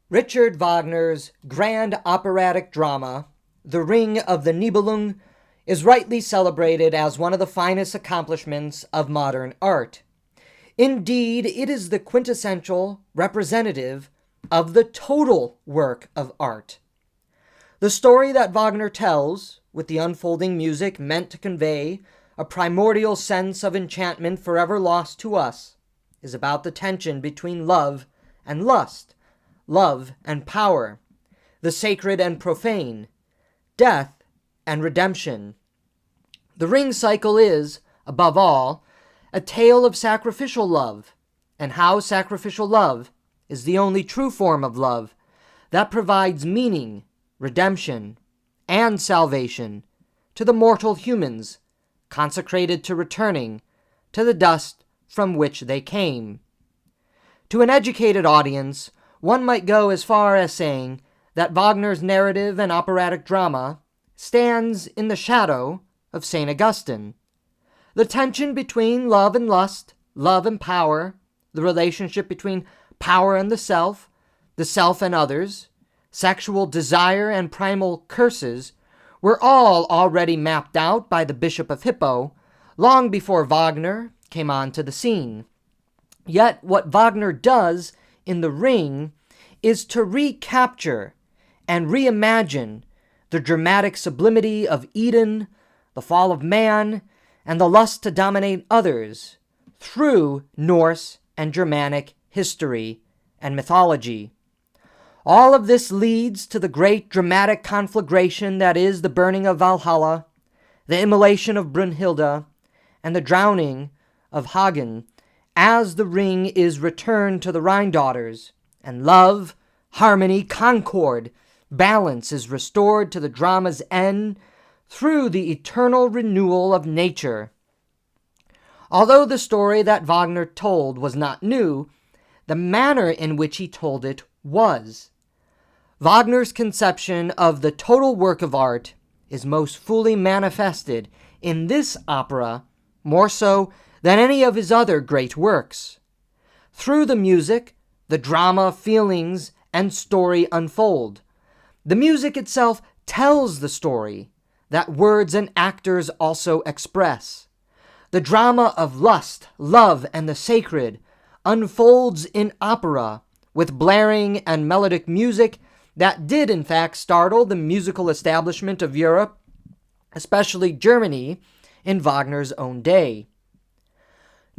Richard Wagner's grand operatic drama, The Ring of the Nibelung, is rightly celebrated as one of the finest accomplishments of modern art. Indeed, it is the quintessential representative of the total work of art. The story that Wagner tells, with the unfolding music meant to convey a primordial sense of enchantment forever lost to us, is about the tension between love and lust, love and power, the sacred and profane, death and redemption. The ring cycle is, above all, a tale of sacrificial love, and how sacrificial love is the only true form of love that provides meaning, redemption, and salvation to the mortal humans consecrated to returning to the dust from which they came. To an educated audience, one might go as far as saying that Wagner's narrative and operatic drama stands in the shadow of St. Augustine. The tension between love and lust, love and power, the relationship between power and the self and others, sexual desire and primal curses were all already mapped out by the Bishop of Hippo long before Wagner came onto the scene. Yet what Wagner does in The Ring is to recapture and reimagine the dramatic sublimity of Eden, the fall of man, and the lust to dominate others through Norse and Germanic history and mythology. All of this leads to the great dramatic conflagration that is the burning of Valhalla, the immolation of Brunhilde, and the drowning of Hagen as the ring is returned to the Rhine daughters, and love, harmony, concord, balance is restored to the drama's end through the eternal renewal of nature. Although the story that Wagner told was not new, the manner in which he told it was. Wagner's conception of the total work of art is most fully manifested in this opera, more so than any of his other great works. Through the music, the drama, feelings, and story unfold. The music itself tells the story that words and actors also express. The drama of lust, love, and the sacred unfolds in opera with blaring and melodic music that did in fact startle the musical establishment of Europe, especially Germany, in Wagner's own day.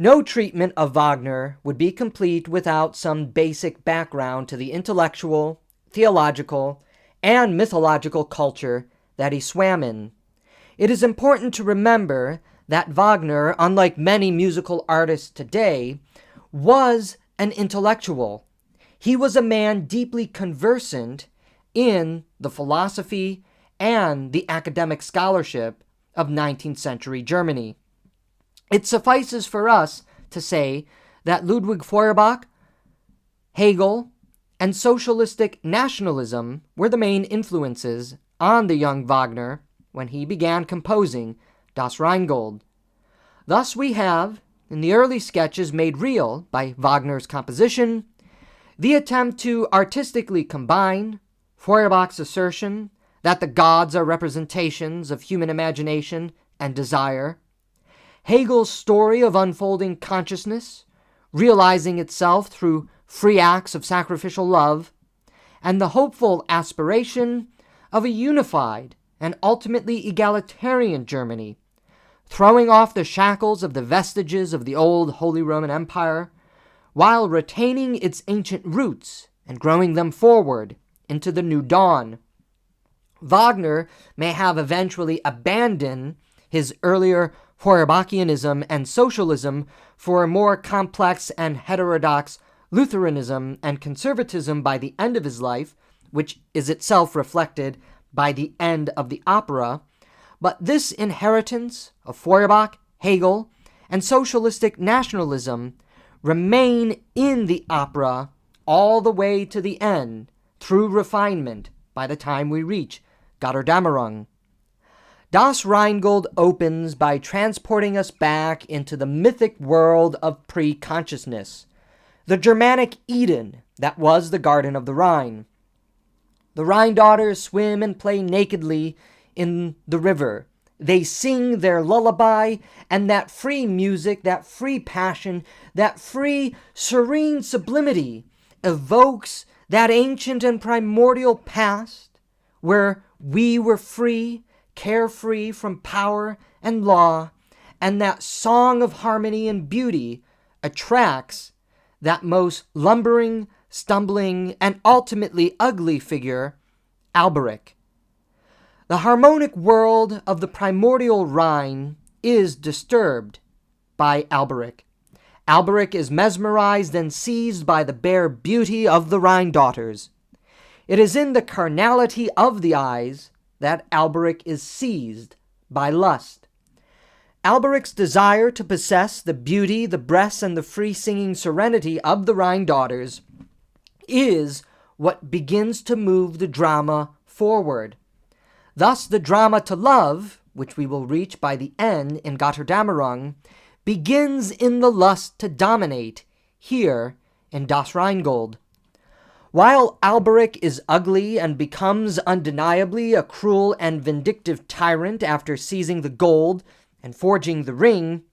No treatment of Wagner would be complete without some basic background to the intellectual, theological, and mythological culture that he swam in. It is important to remember that Wagner, unlike many musical artists today, was an intellectual. He was a man deeply conversant in the philosophy and the academic scholarship of 19th century Germany. It suffices for us to say that Ludwig Feuerbach, Hegel, and socialistic nationalism were the main influences on the young Wagner when he began composing Das Rheingold. Thus we have, in the early sketches made real by Wagner's composition, the attempt to artistically combine Feuerbach's assertion that the gods are representations of human imagination and desire, Hegel's story of unfolding consciousness, realizing itself through free acts of sacrificial love, and the hopeful aspiration of a unified and ultimately egalitarian Germany, throwing off the shackles of the vestiges of the old Holy Roman Empire, while retaining its ancient roots and growing them forward into the new dawn. Wagner may have eventually abandoned his earlier Feuerbachianism and socialism for a more complex and heterodox Lutheranism and conservatism by the end of his life, which is itself reflected by the end of the opera, but this inheritance of Feuerbach, Hegel, and socialistic nationalism remain in the opera all the way to the end, through refinement by the time we reach Götterdämmerung. Das Rheingold opens by transporting us back into the mythic world of pre-consciousness, the Germanic Eden that was the Garden of the Rhine. The Rhine daughters swim and play nakedly in the river. They sing their lullaby, and that free music, that free passion, that free, serene sublimity evokes that ancient and primordial past where we were free, carefree from power and law, and that song of harmony and beauty attracts that most lumbering, stumbling, and ultimately ugly figure, Alberic. The harmonic world of the primordial Rhine is disturbed by Alberic. Alberic is mesmerized and seized by the bare beauty of the Rhine daughters. It is in the carnality of the eyes that Alberic is seized by lust. Alberic's desire to possess the beauty, the breasts, and the free-singing serenity of the Rhine daughters is what begins to move the drama forward. Thus, the drama to love, which we will reach by the end in Götterdämmerung, begins in the lust to dominate, here in Das Rheingold. While Alberic is ugly and becomes undeniably a cruel and vindictive tyrant after seizing the gold and forging the ring,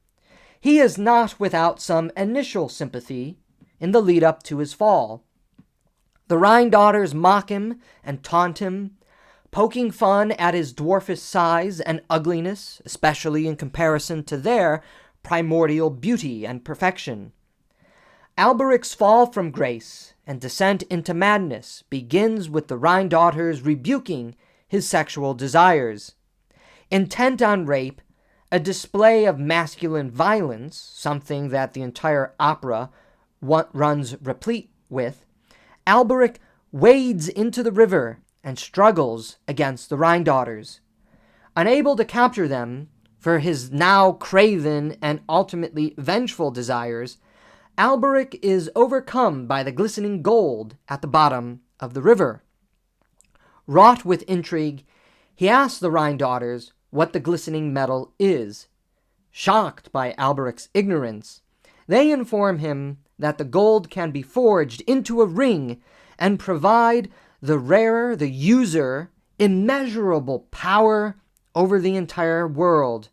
he is not without some initial sympathy in the lead-up to his fall. The Rhine daughters mock him and taunt him, poking fun at his dwarfish size and ugliness, especially in comparison to their primordial beauty and perfection. Alberic's fall from grace and descent into madness begins with the Rhine daughters rebuking his sexual desires. Intent on rape, a display of masculine violence, something that the entire opera runs replete with, Alberic wades into the river and struggles against the Rhine daughters. Unable to capture them for his now craven and ultimately vengeful desires, Alberic is overcome by the glistening gold at the bottom of the river. Wrought with intrigue, he asks the Rhine daughters what the glistening metal is. Shocked by Alberic's ignorance, they inform him that the gold can be forged into a ring and provide the rarer, the user, immeasurable power over the entire world.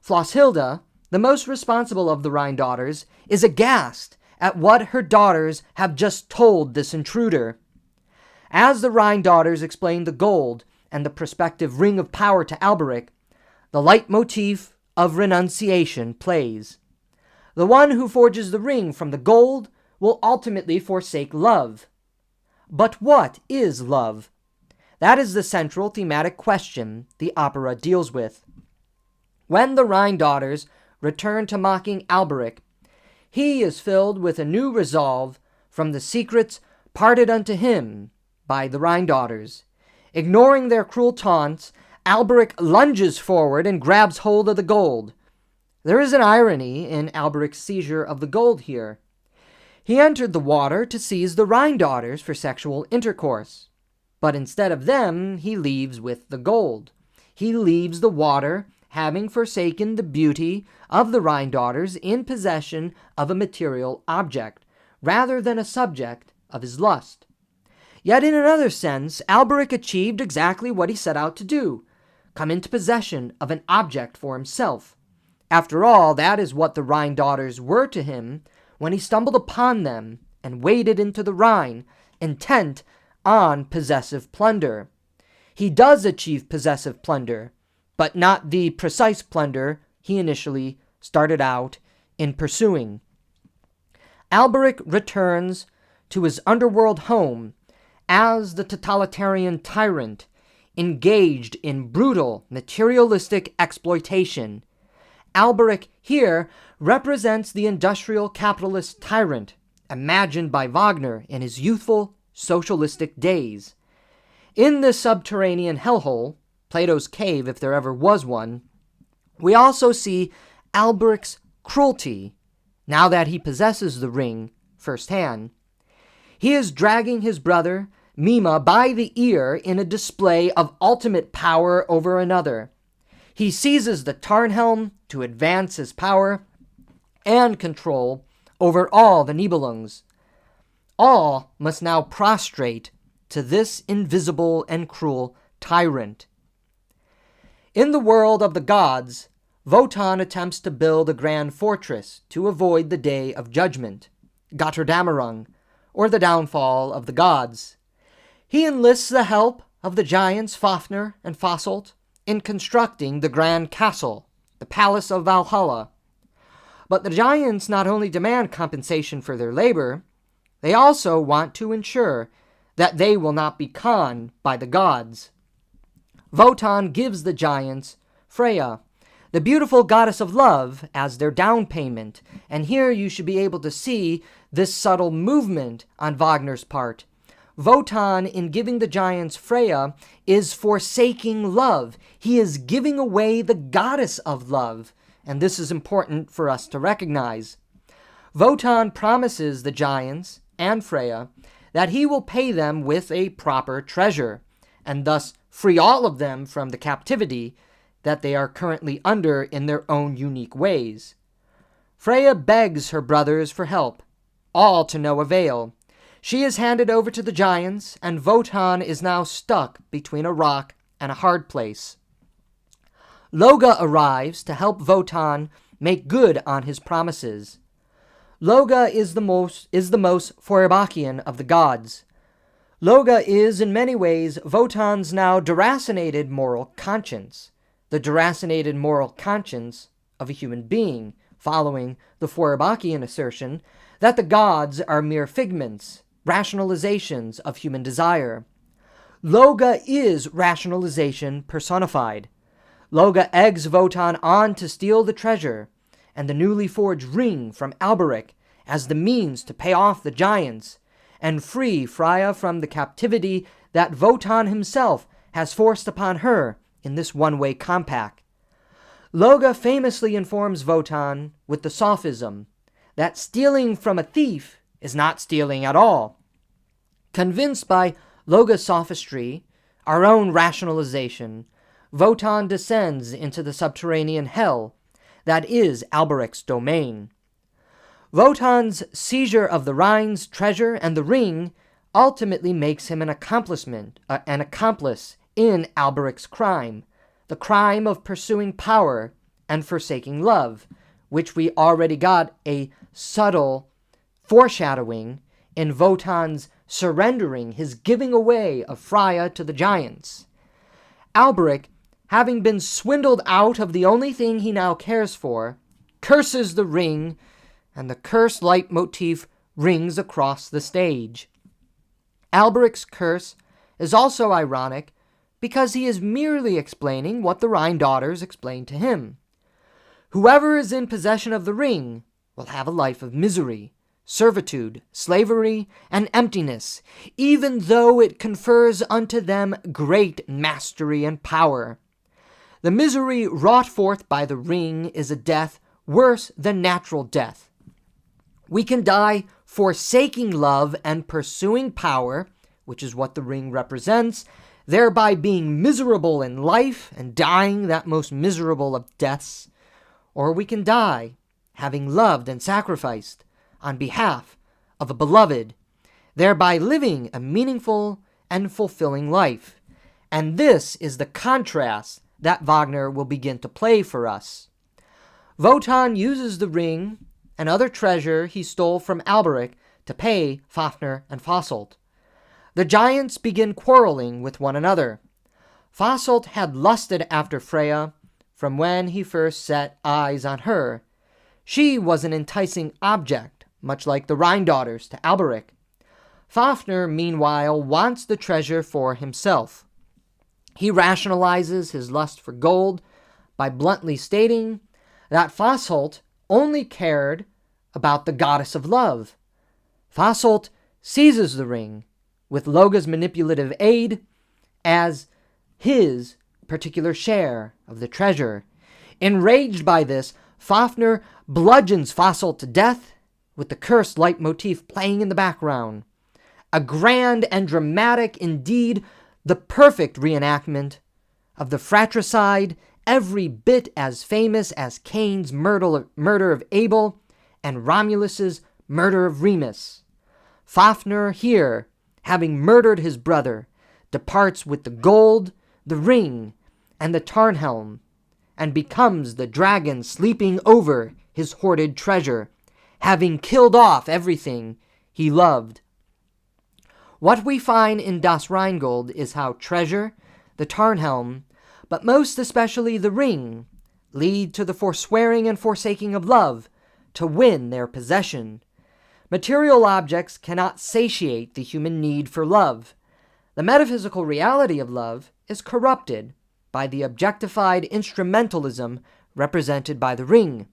Flosshilda, the most responsible of the Rhine daughters, is aghast at what her daughters have just told this intruder. As the Rhine daughters explain the gold and the prospective ring of power to Alberic, the leitmotif of renunciation plays. The one who forges the ring from the gold will ultimately forsake love. But what is love? That is the central thematic question the opera deals with. When the Rhine daughters return to mocking Alberic, he is filled with a new resolve from the secrets parted unto him by the Rhine daughters. Ignoring their cruel taunts, Alberic lunges forward and grabs hold of the gold. There is an irony in Alberic's seizure of the gold here. He entered the water to seize the Rhine daughters for sexual intercourse, but instead of them, he leaves with the gold. He leaves the water, having forsaken the beauty of the Rhine daughters in possession of a material object, rather than a subject of his lust. Yet in another sense, Alberic achieved exactly what he set out to do, come into possession of an object for himself. After all, that is what the Rhine daughters were to him when he stumbled upon them and waded into the Rhine, intent on possessive plunder. He does achieve possessive plunder, but not the precise plunder he initially started out in pursuing. Alberic returns to his underworld home as the totalitarian tyrant engaged in brutal materialistic exploitation. Alberic here represents the industrial capitalist tyrant imagined by Wagner in his youthful socialistic days. In this subterranean hellhole, Plato's cave if there ever was one, we also see Alberic's cruelty now that he possesses the ring firsthand. He is dragging his brother Mima by the ear in a display of ultimate power over another. He seizes the Tarnhelm to advance his power and control over all the Nibelungs. All must now prostrate to this invisible and cruel tyrant. In the world of the gods, Wotan attempts to build a grand fortress to avoid the day of judgment, Götterdämmerung, or the downfall of the gods. He enlists the help of the giants Fafnir and Fasolt in constructing the grand castle, the Palace of Valhalla. But the giants not only demand compensation for their labor, they also want to ensure that they will not be conned by the gods. Wotan gives the giants Freya, the beautiful goddess of love, as their down payment, and here you should be able to see this subtle movement on Wagner's part. Wotan, in giving the giants Freya, is forsaking love. He is giving away the goddess of love, and this is important for us to recognize. Wotan promises the giants and Freya that he will pay them with a proper treasure, and thus free all of them from the captivity that they are currently under in their own unique ways. Freya begs her brothers for help, all to no avail. She is handed over to the giants, and Wotan is now stuck between a rock and a hard place. Loga arrives to help Wotan make good on his promises. Loga is the most Feuerbachian of the gods. Loga is, in many ways, Wotan's now deracinated moral conscience, the deracinated moral conscience of a human being, following the Feuerbachian assertion that the gods are mere figments, rationalizations of human desire. Loga is rationalization personified. Loga eggs Wotan on to steal the treasure and the newly forged ring from Alberic as the means to pay off the giants and free Freya from the captivity that Wotan himself has forced upon her in this one-way compact. Loga famously informs Wotan with the sophism that stealing from a thief is not stealing at all. Convinced by Loga's sophistry, our own rationalization, Wotan descends into the subterranean hell that is Alberic's domain. Wotan's seizure of the Rhine's treasure and the ring ultimately makes him an accomplice in Alberic's crime, the crime of pursuing power and forsaking love, which we already got a subtle foreshadowing in Wotan's surrendering his giving away of Freya to the giants. Alberic, having been swindled out of the only thing he now cares for, curses the ring, and the curse leitmotif rings across the stage. Alberic's curse is also ironic because he is merely explaining what the Rhine daughters explained to him. Whoever is in possession of the ring will have a life of misery, servitude, slavery, and emptiness, even though it confers unto them great mastery and power. The misery wrought forth by the ring is a death worse than natural death. We can die forsaking love and pursuing power, which is what the ring represents, thereby being miserable in life and dying that most miserable of deaths. Or we can die having loved and sacrificed on behalf of a beloved, thereby living a meaningful and fulfilling life. And this is the contrast that Wagner will begin to play for us. Wotan uses the ring and other treasure he stole from Alberic to pay Fafnir and Fasolt. The giants begin quarreling with one another. Fasolt had lusted after Freya from when he first set eyes on her. She was an enticing object, much like the Rhine daughters to Alberic. Fafnir, meanwhile, wants the treasure for himself. He rationalizes his lust for gold by bluntly stating that Fasolt only cared about the goddess of love. Fasolt seizes the ring, with Loga's manipulative aid, as his particular share of the treasure. Enraged by this, Fafnir bludgeons Fasolt to death, with the cursed leitmotif playing in the background. A grand and dramatic, indeed, the perfect reenactment of the fratricide, every bit as famous as Cain's murder of Abel and Romulus's murder of Remus. Fafner here, having murdered his brother, departs with the gold, the ring, and the Tarnhelm, and becomes the dragon sleeping over his hoarded treasure, having killed off everything he loved. What we find in Das Rheingold is how treasure, the Tarnhelm, but most especially the ring, lead to the forswearing and forsaking of love to win their possession. Material objects cannot satiate the human need for love. The metaphysical reality of love is corrupted by the objectified instrumentalism represented by the ring.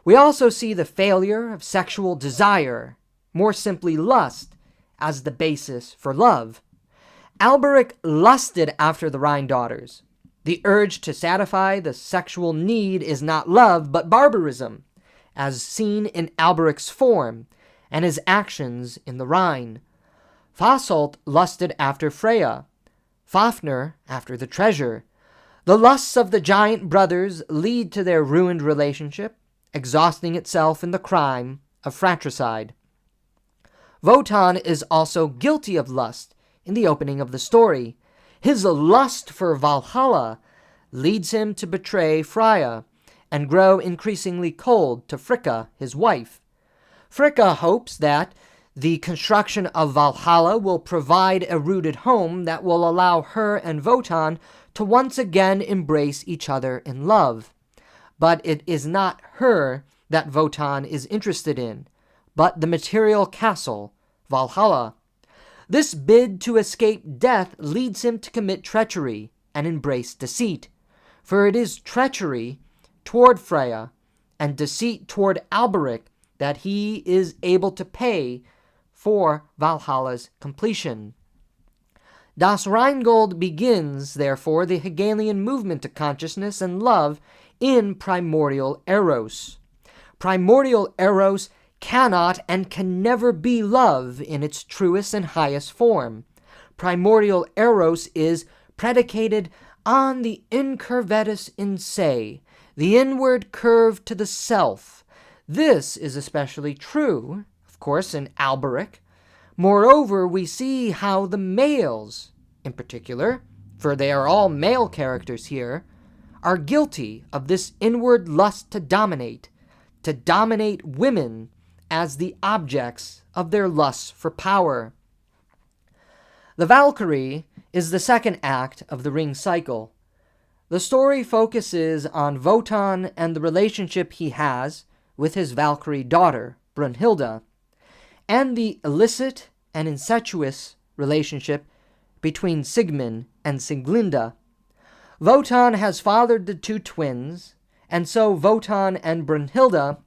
We also see the failure of sexual desire, more simply lust, as the basis for love. Alberic lusted after the Rhine daughters. The urge to satisfy the sexual need is not love, but barbarism, as seen in Alberic's form and his actions in the Rhine. Fasolt lusted after Freya, Fafner after the treasure. The lusts of the giant brothers lead to their ruined relationship, exhausting itself in the crime of fratricide. Wotan is also guilty of lust in the opening of the story. His lust for Valhalla leads him to betray Freya and grow increasingly cold to Fricka, his wife. Fricka hopes that the construction of Valhalla will provide a rooted home that will allow her and Wotan to once again embrace each other in love. But it is not her that Wotan is interested in, but the material castle, Valhalla. This bid to escape death leads him to commit treachery and embrace deceit, for it is treachery toward Freya and deceit toward Alberic that he is able to pay for Valhalla's completion. Das Rheingold begins, therefore, the Hegelian movement to consciousness and love in primordial Eros. Primordial Eros cannot and can never be love in its truest and highest form. Primordial Eros is predicated on the incurvatus in se, the inward curve to the self. This is especially true, of course, in Alberic. Moreover, we see how the males, in particular, for they are all male characters here, are guilty of this inward lust to dominate women as the objects of their lusts for power. The Valkyrie is the second act of the ring cycle. The story focuses on Wotan and the relationship he has with his Valkyrie daughter, Brunhilde, and the illicit and incestuous relationship between Sigmund and Sieglinde. Wotan has fathered the two twins, and so Wotan and Brunhilde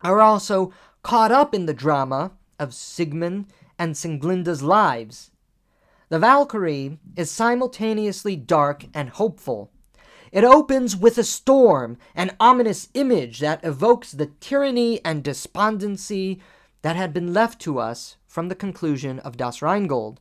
are also caught up in the drama of Sigmund and Sieglinde's lives. The Valkyrie is simultaneously dark and hopeful. It opens with a storm, an ominous image that evokes the tyranny and despondency that had been left to us from the conclusion of Das Rheingold.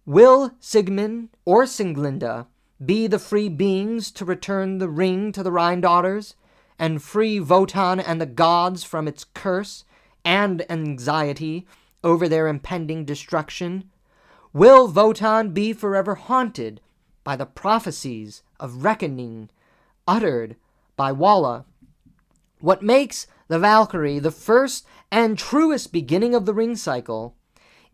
Will Sigmund or Sieglinde be the free beings to return the ring to the Rhine daughters and free Wotan and the gods from its curse and anxiety over their impending destruction? Will Wotan be forever haunted by the prophecies of reckoning uttered by Walla? What makes the Valkyrie the first and truest beginning of the ring cycle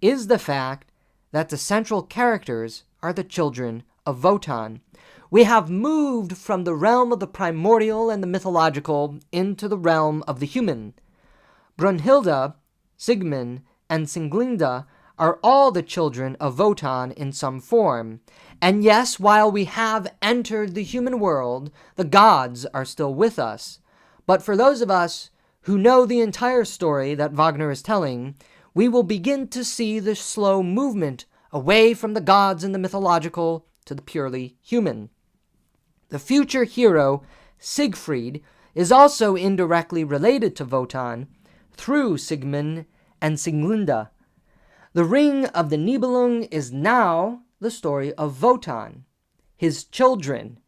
is the fact that the central characters are the children of Wotan. We have moved from the realm of the primordial and the mythological into the realm of the human. Brunhilde, Sigmund, and Sieglinde are all the children of Wotan in some form. And yes, while we have entered the human world, the gods are still with us. But for those of us who know the entire story that Wagner is telling, we will begin to see the slow movement away from the gods and the mythological to the purely human. The future hero, Siegfried, is also indirectly related to Wotan through Sigmund and Sieglinde. The Ring of the Nibelung is now the story of Wotan, his children,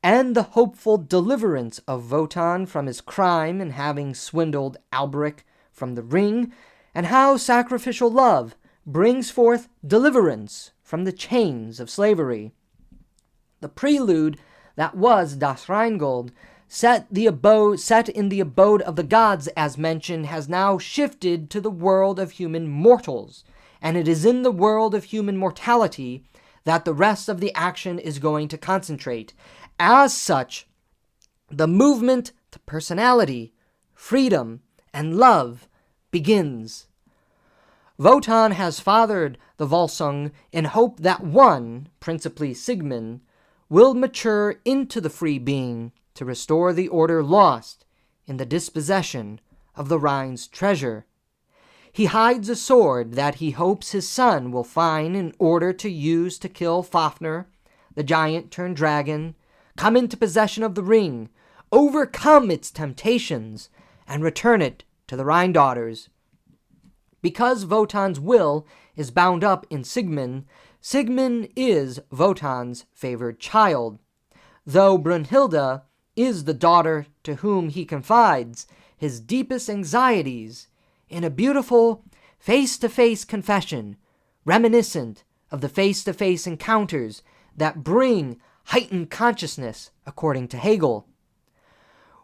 and the hopeful deliverance of Wotan from his crime in having swindled Alberic from the ring, and how sacrificial love brings forth deliverance from the chains of slavery. The prelude that was Das Rheingold, set in the abode of the gods as mentioned, has now shifted to the world of human mortals, and it is in the world of human mortality that the rest of the action is going to concentrate. As such, the movement to personality, freedom, and love begins. Wotan has fathered the Volsung in hope that one, principally Sigmund, will mature into the free being to restore the order lost in the dispossession of the Rhine's treasure. He hides a sword that he hopes his son will find in order to use to kill Fafnir, the giant-turned-dragon, come into possession of the ring, overcome its temptations, and return it to the Rhine daughters. Because Wotan's will is bound up in Sigmund, Sigmund is Wotan's favored child, though Brunhilde is the daughter to whom he confides his deepest anxieties in a beautiful face-to-face confession, reminiscent of the face-to-face encounters that bring heightened consciousness, according to Hegel.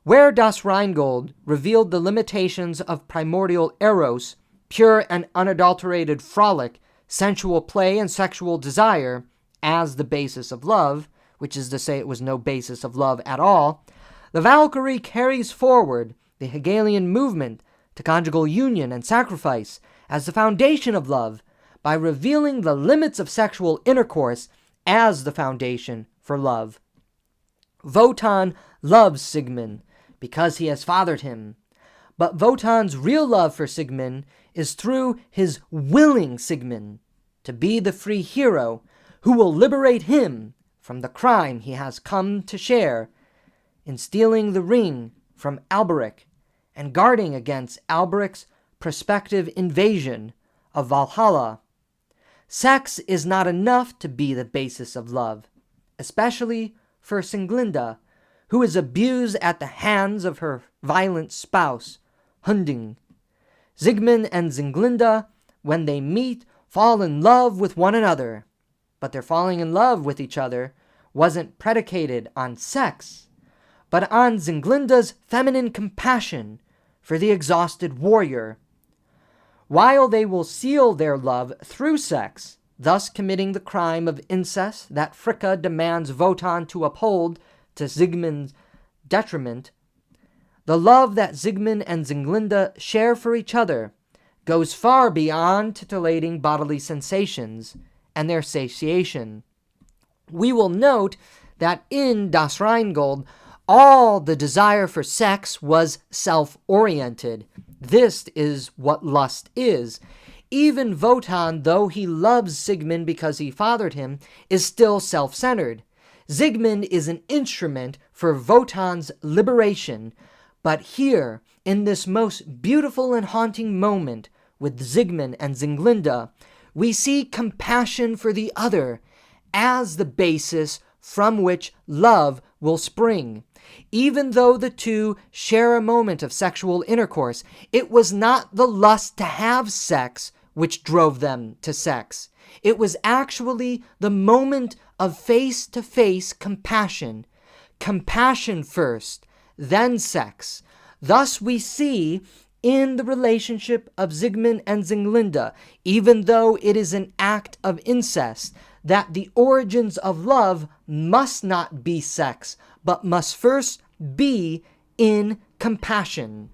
Where Das Rheingold revealed the limitations of primordial eros, pure and unadulterated frolic, sensual play, and sexual desire, as the basis of love, which is to say it was no basis of love at all, the Walküre carries forward the Hegelian movement to conjugal union and sacrifice as the foundation of love by revealing the limits of sexual intercourse as the foundation for love. Wotan loves Sigmund because he has fathered him, but Wotan's real love for Sigmund is through his willing Sigmund to be the free hero who will liberate him from the crime he has come to share in stealing the ring from Alberic and guarding against Alberic's prospective invasion of Valhalla. Sex is not enough to be the basis of love, especially for Singlinde, who is abused at the hands of her violent spouse, Hunding. Sigmund and Singlinde, when they meet, fall in love with one another, but their falling in love with each other wasn't predicated on sex, but on Singlinde's feminine compassion for the exhausted warrior. While they will seal their love through sex, thus committing the crime of incest that Fricka demands Wotan to uphold to Sigmund's detriment, the love that Sigmund and Singlinde share for each other goes far beyond titillating bodily sensations and their satiation. We will note that in Das Rheingold, all the desire for sex was self-oriented. This is what lust is. Even Wotan, though he loves Sigmund because he fathered him, is still self-centered. Sigmund is an instrument for Wotan's liberation, but here, in this most beautiful and haunting moment with Sigmund and Singlinde, we see compassion for the other as the basis from which love will spring. Even though the two share a moment of sexual intercourse, it was not the lust to have sex which drove them to sex. It was actually the moment of face-to-face compassion. Compassion first, then sex. Thus we see in the relationship of Sigmund and Singlinde, even though it is an act of incest, that the origins of love must not be sex, but must first be in compassion.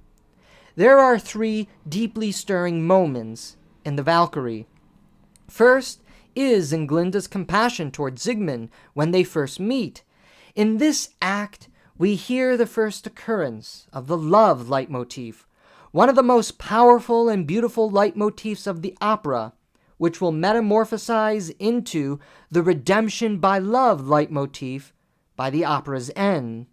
There are three deeply stirring moments in the Walküre. First is Singlinde's compassion toward Sigmund when they first meet. In this act, we hear the first occurrence of the love leitmotif, one of the most powerful and beautiful leitmotifs of the opera, which will metamorphosize into the redemption by love leitmotif by the opera's end.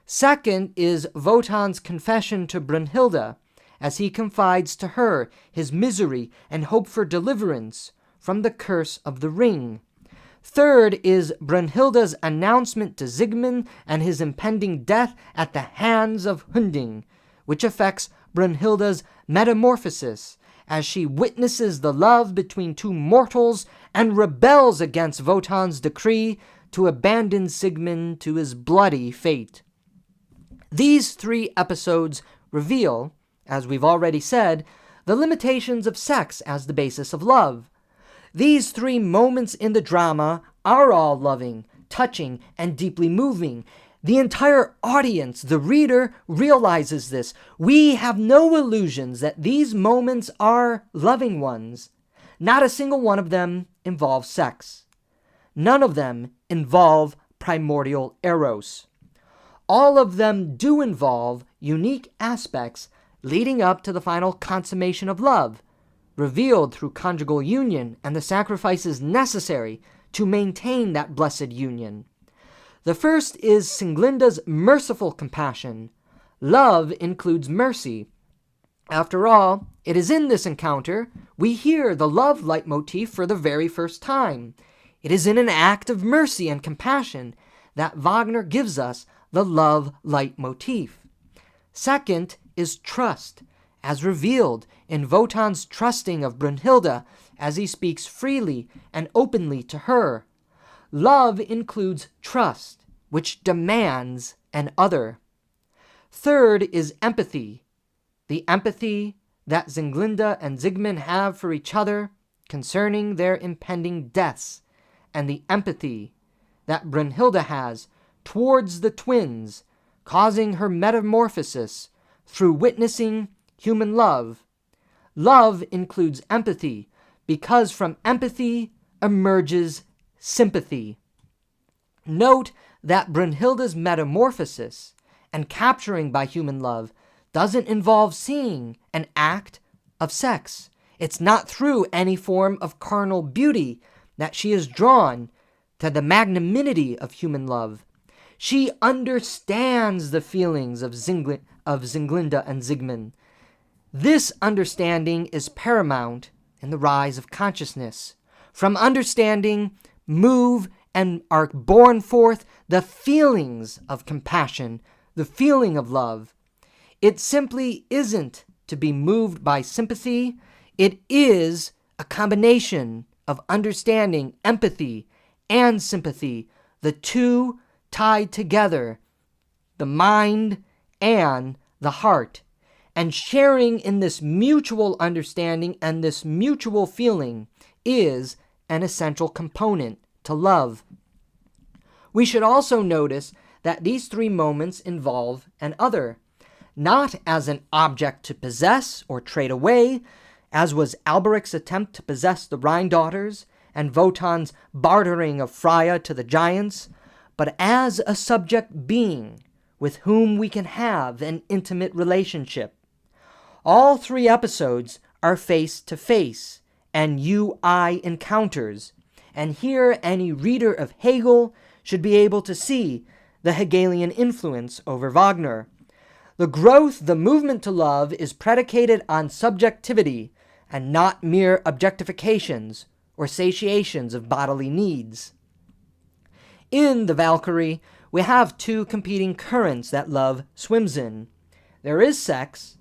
Second is Wotan's confession to Brunhilde, as he confides to her his misery and hope for deliverance from the curse of the ring. Third is Brunhilde's announcement to Sigmund and his impending death at the hands of Hunding, which affects Brunhilde's metamorphosis as she witnesses the love between two mortals and rebels against Wotan's decree to abandon Sigmund to his bloody fate. These 3 episodes reveal, as we've already said, the limitations of sex as the basis of love. These 3 moments in the drama are all loving, touching, and deeply moving. The entire audience, the reader, realizes this. We have no illusions that these moments are loving ones. Not a single one of them involves sex. None of them involve primordial eros. All of them do involve unique aspects leading up to the final consummation of love, revealed through conjugal union and the sacrifices necessary to maintain that blessed union. The first is Sieglinda's merciful compassion. Love includes mercy. After all, it is in this encounter we hear the love leitmotif for the very first time. It is in an act of mercy and compassion that Wagner gives us the love leitmotif. Second is trust, as revealed in Wotan's trusting of Brunhilde as he speaks freely and openly to her. Love includes trust, which demands an other. Third is empathy, the empathy that Sieglinde and Sigmund have for each other concerning their impending deaths, and the empathy that Brunhilde has towards the twins, causing her metamorphosis through witnessing human love. Love includes empathy, because from empathy emerges sympathy. Note that Brunhilde's metamorphosis and capturing by human love doesn't involve seeing an act of sex. It's not through any form of carnal beauty that she is drawn to the magnanimity of human love. She understands the feelings of Sieglinde and Sigmund. This understanding is paramount in the rise of consciousness. From understanding, move and are born forth the feelings of compassion, the feeling of love. It simply isn't to be moved by sympathy. It is a combination of understanding, empathy, and sympathy, the two tied together, the mind and the heart, and sharing in this mutual understanding and this mutual feeling is an essential component to love. We should also notice that these 3 moments involve an other, not as an object to possess or trade away, as was Alberic's attempt to possess the Rhine daughters and Wotan's bartering of Freya to the giants, but as a subject being with whom we can have an intimate relationship. All 3 episodes are face-to-face and you-I encounters, and here any reader of Hegel should be able to see the Hegelian influence over Wagner. The growth, the movement to love, is predicated on subjectivity and not mere objectifications or satiations of bodily needs. In the Walküre, we have 2 competing currents that love swims in. There is sex,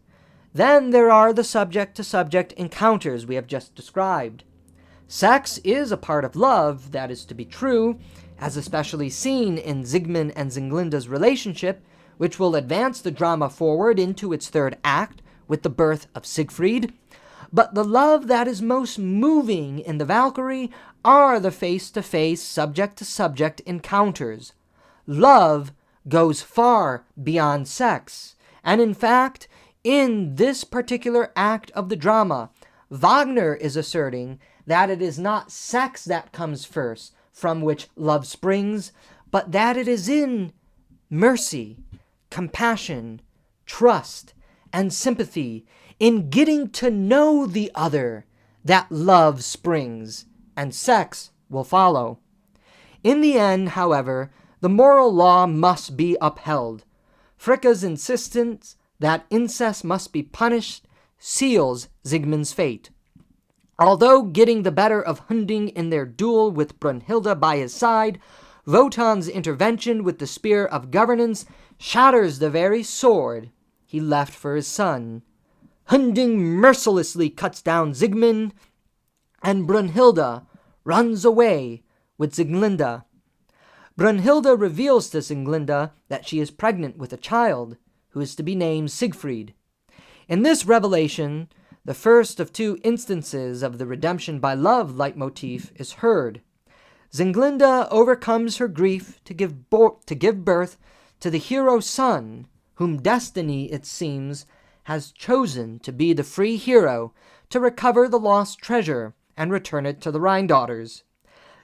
then there are the subject-to-subject encounters we have just described. Sex is a part of love, that is to be true, as especially seen in Sigmund and Sieglinde's relationship, which will advance the drama forward into its 3rd act with the birth of Siegfried. But the love that is most moving in the Walküre are the face-to-face, subject-to-subject encounters. Love goes far beyond sex, and in fact, in this particular act of the drama, Wagner is asserting that it is not sex that comes first, from which love springs, but that it is in mercy, compassion, trust, and sympathy, in getting to know the other, that love springs, and sex will follow. In the end, however, the moral law must be upheld. Fricka's insistence that incest must be punished seals Sigmund's fate. Although getting the better of Hunding in their duel with Brunhilde by his side, Wotan's intervention with the spear of governance shatters the very sword he left for his son. Hunding mercilessly cuts down Siegmund, and Brunhilde runs away with Sieglinde. Brunhilde reveals to Sieglinde that she is pregnant with a child who is to be named Siegfried. In this revelation, the first of two instances of the redemption by love leitmotif is heard. Sieglinde overcomes her grief to give birth to the hero's son, whom destiny, it seems, has chosen to be the free hero to recover the lost treasure and return it to the Rhine daughters.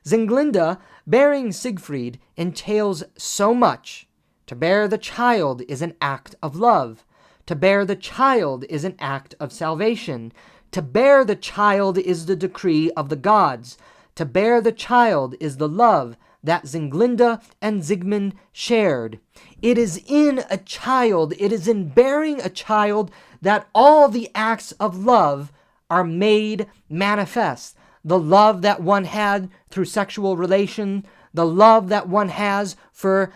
Sieglinde bearing Siegfried entails so much. To bear the child is an act of love. To bear the child is an act of salvation. To bear the child is the decree of the gods. To bear the child is the love that Sieglinde and Siegmund shared. It is in a child, it is in bearing a child that all the acts of love are made manifest. The love that one had through sexual relation, the love that one has for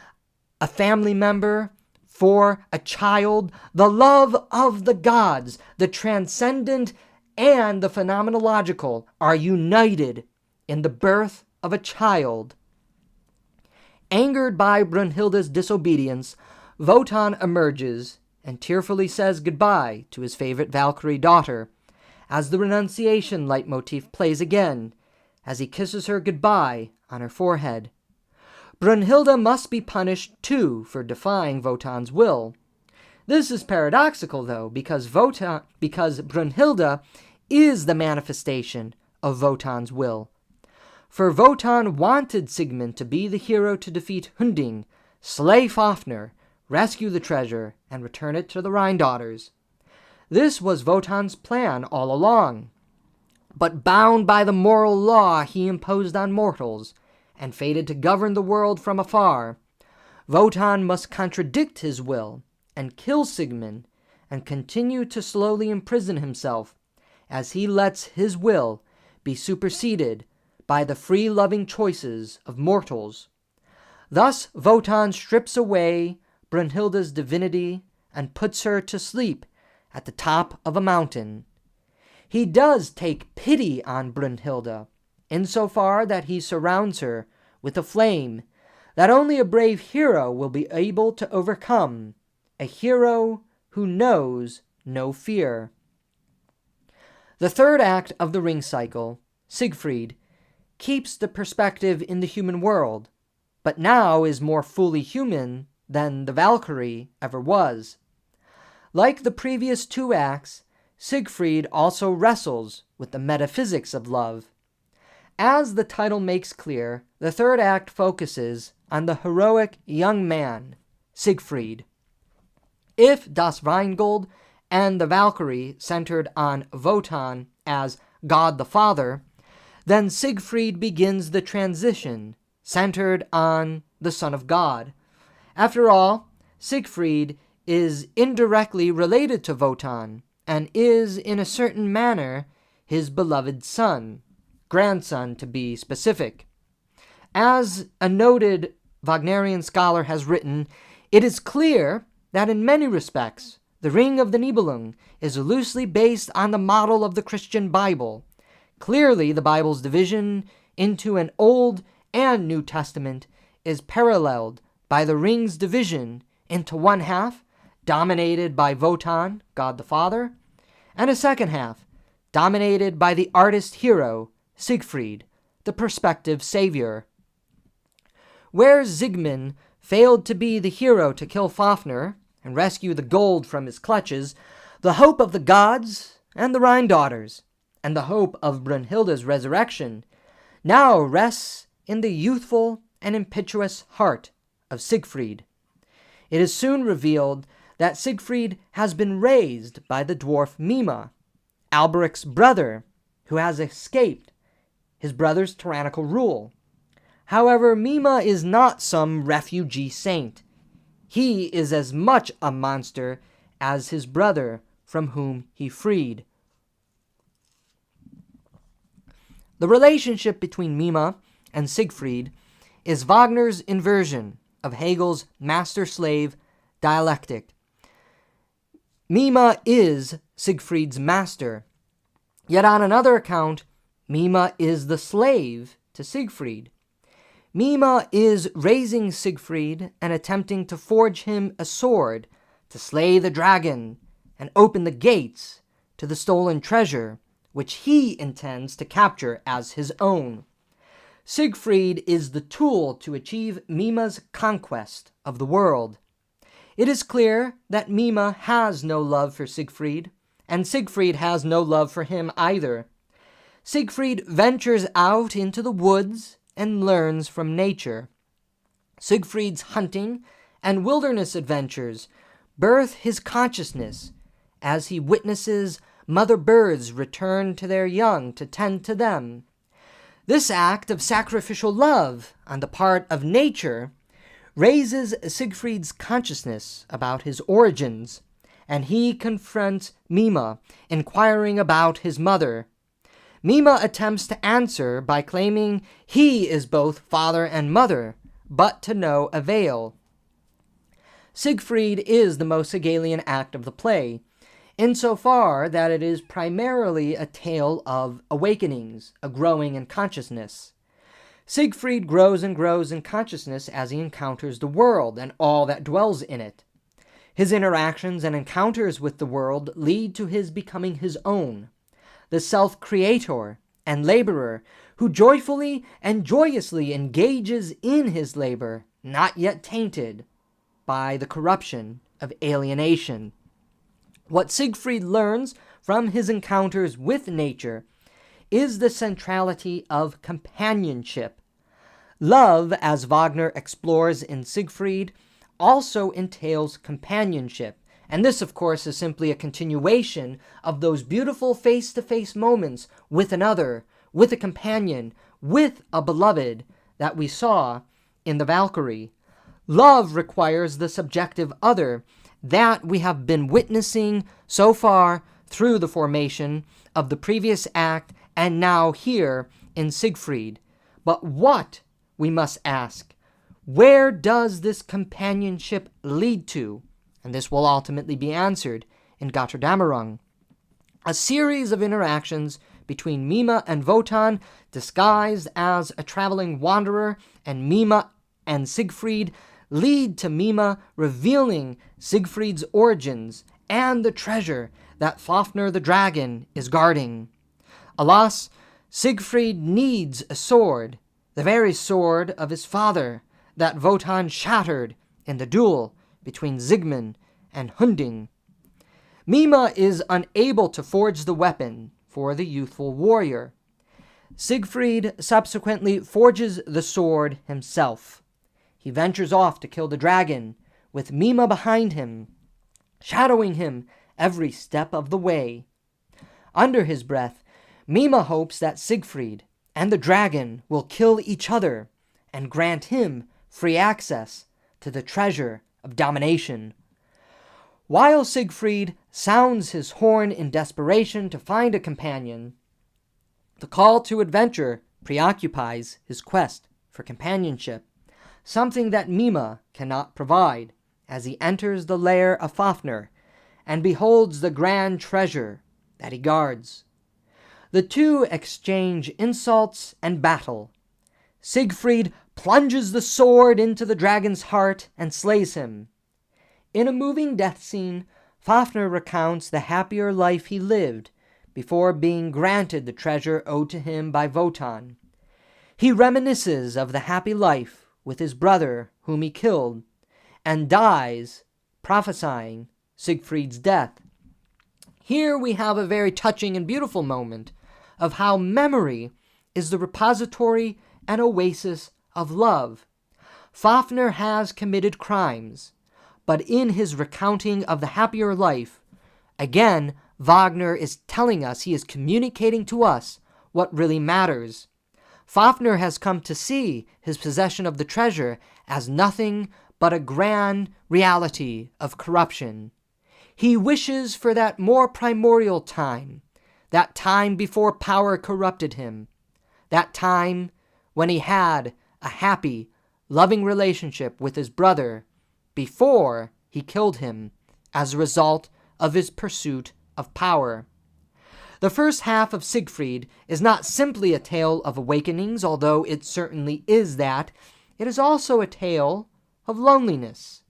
a family member, for a child, the love of the gods, the transcendent and the phenomenological are united in the birth of a child. Angered by Brunhilde's disobedience, Wotan emerges and tearfully says goodbye to his favorite Valkyrie daughter, as the renunciation leitmotif plays again, as he kisses her goodbye on her forehead. Brunhilde must be punished too for defying Wotan's will. This is paradoxical, though, because Brunhilde is the manifestation of Wotan's will. For Wotan wanted Siegmund to be the hero to defeat Hunding, slay Fafnir, rescue the treasure, and return it to the Rhine daughters. This was Wotan's plan all along. But bound by the moral law he imposed on mortals, and fated to govern the world from afar, Wotan must contradict his will and kill Siegmund, and continue to slowly imprison himself as he lets his will be superseded by the free-loving choices of mortals. Thus Wotan strips away Brunhilde's divinity and puts her to sleep at the top of a mountain. He does take pity on Brunhilde, insofar that he surrounds her with a flame that only a brave hero will be able to overcome, a hero who knows no fear. The third act of the ring cycle, Siegfried, keeps the perspective in the human world, but now is more fully human than the Valkyrie ever was. Like the previous two acts, Siegfried also wrestles with the metaphysics of love. As the title makes clear, the third act focuses on the heroic young man, Siegfried. If Das Rheingold and the Valkyrie centered on Wotan as God the Father, then Siegfried begins the transition, centered on the Son of God. After all, Siegfried is indirectly related to Wotan, and is, in a certain manner, his beloved son, grandson to be specific. As a noted Wagnerian scholar has written, it is clear that in many respects, the Ring of the Nibelung is loosely based on the model of the Christian Bible. Clearly, the Bible's division into an Old and New Testament is paralleled by the ring's division into one half, dominated by Wotan, God the Father, and a second half, dominated by the artist hero, Siegfried, the prospective savior. Where Siegmund failed to be the hero to kill Fafnir and rescue the gold from his clutches, the hope of the gods and the Rhine daughters, and the hope of Brunhilde's resurrection, now rests in the youthful and impetuous heart of Siegfried. It is soon revealed that Siegfried has been raised by the dwarf Mime, Alberic's brother, who has escaped his brother's tyrannical rule. However, Mime is not some refugee saint. He is as much a monster as his brother, from whom he freed. The relationship between Mime and Siegfried is Wagner's inversion of Hegel's master-slave dialectic. Mime is Siegfried's master. Yet on another account, Mime is the slave to Siegfried. Mime is raising Siegfried and attempting to forge him a sword to slay the dragon and open the gates to the stolen treasure, which he intends to capture as his own. Siegfried is the tool to achieve Mime's conquest of the world. It is clear that Mime has no love for Siegfried, and Siegfried has no love for him either. Siegfried ventures out into the woods and learns from nature. Siegfried's hunting and wilderness adventures birth his consciousness as he witnesses mother birds return to their young to tend to them. This act of sacrificial love on the part of nature raises Siegfried's consciousness about his origins, and he confronts Mime, inquiring about his mother. Mime attempts to answer by claiming he is both father and mother, but to no avail. Siegfried is the most Hegelian act of the play, insofar that it is primarily a tale of awakenings, a growing in consciousness. Siegfried grows and grows in consciousness as he encounters the world and all that dwells in it. His interactions and encounters with the world lead to his becoming his own, the self-creator and laborer who joyfully and joyously engages in his labor, not yet tainted by the corruption of alienation. What Siegfried learns from his encounters with nature is the centrality of companionship. Love, as Wagner explores in Siegfried, also entails companionship, and this, of course, is simply a continuation of those beautiful face-to-face moments with another, with a companion, with a beloved that we saw in the Walküre. Love requires the subjective other that we have been witnessing so far through the formation of the previous act and now here in Siegfried. But what, we must ask, where does this companionship lead to? And this will ultimately be answered in Götterdämmerung. A series of interactions between Mime and Wotan, disguised as a traveling wanderer, and Mime and Siegfried, lead to Mime revealing Siegfried's origins and the treasure that Fafnir the dragon is guarding. Alas, Siegfried needs a sword, the very sword of his father, that Wotan shattered in the duel between Siegmund and Hunding. Mime is unable to forge the weapon for the youthful warrior. Siegfried subsequently forges the sword himself. He ventures off to kill the dragon, with Mime behind him, shadowing him every step of the way. Under his breath, Mime hopes that Siegfried and the dragon will kill each other and grant him free access to the treasure of domination. While Siegfried sounds his horn in desperation to find a companion, the call to adventure preoccupies his quest for companionship, something that Mime cannot provide, as he enters the lair of Fafnir and beholds the grand treasure that he guards. The two exchange insults and battle. Siegfried plunges the sword into the dragon's heart and slays him. In a moving death scene, Fafnir recounts the happier life he lived before being granted the treasure owed to him by Wotan. He reminisces of the happy life with his brother whom he killed, and dies prophesying Siegfried's death. Here we have a very touching and beautiful moment of how memory is the repository and oasis of love. Fafnir has committed crimes, but in his recounting of the happier life, again, Wagner is telling us, he is communicating to us what really matters. Fafnir has come to see his possession of the treasure as nothing but a grand reality of corruption. He wishes for that more primordial time, that time before power corrupted him, that time when he had a happy, loving relationship with his brother before he killed him as a result of his pursuit of power. The first half of Siegfried is not simply a tale of awakenings, although it certainly is that. It is also a tale of loneliness.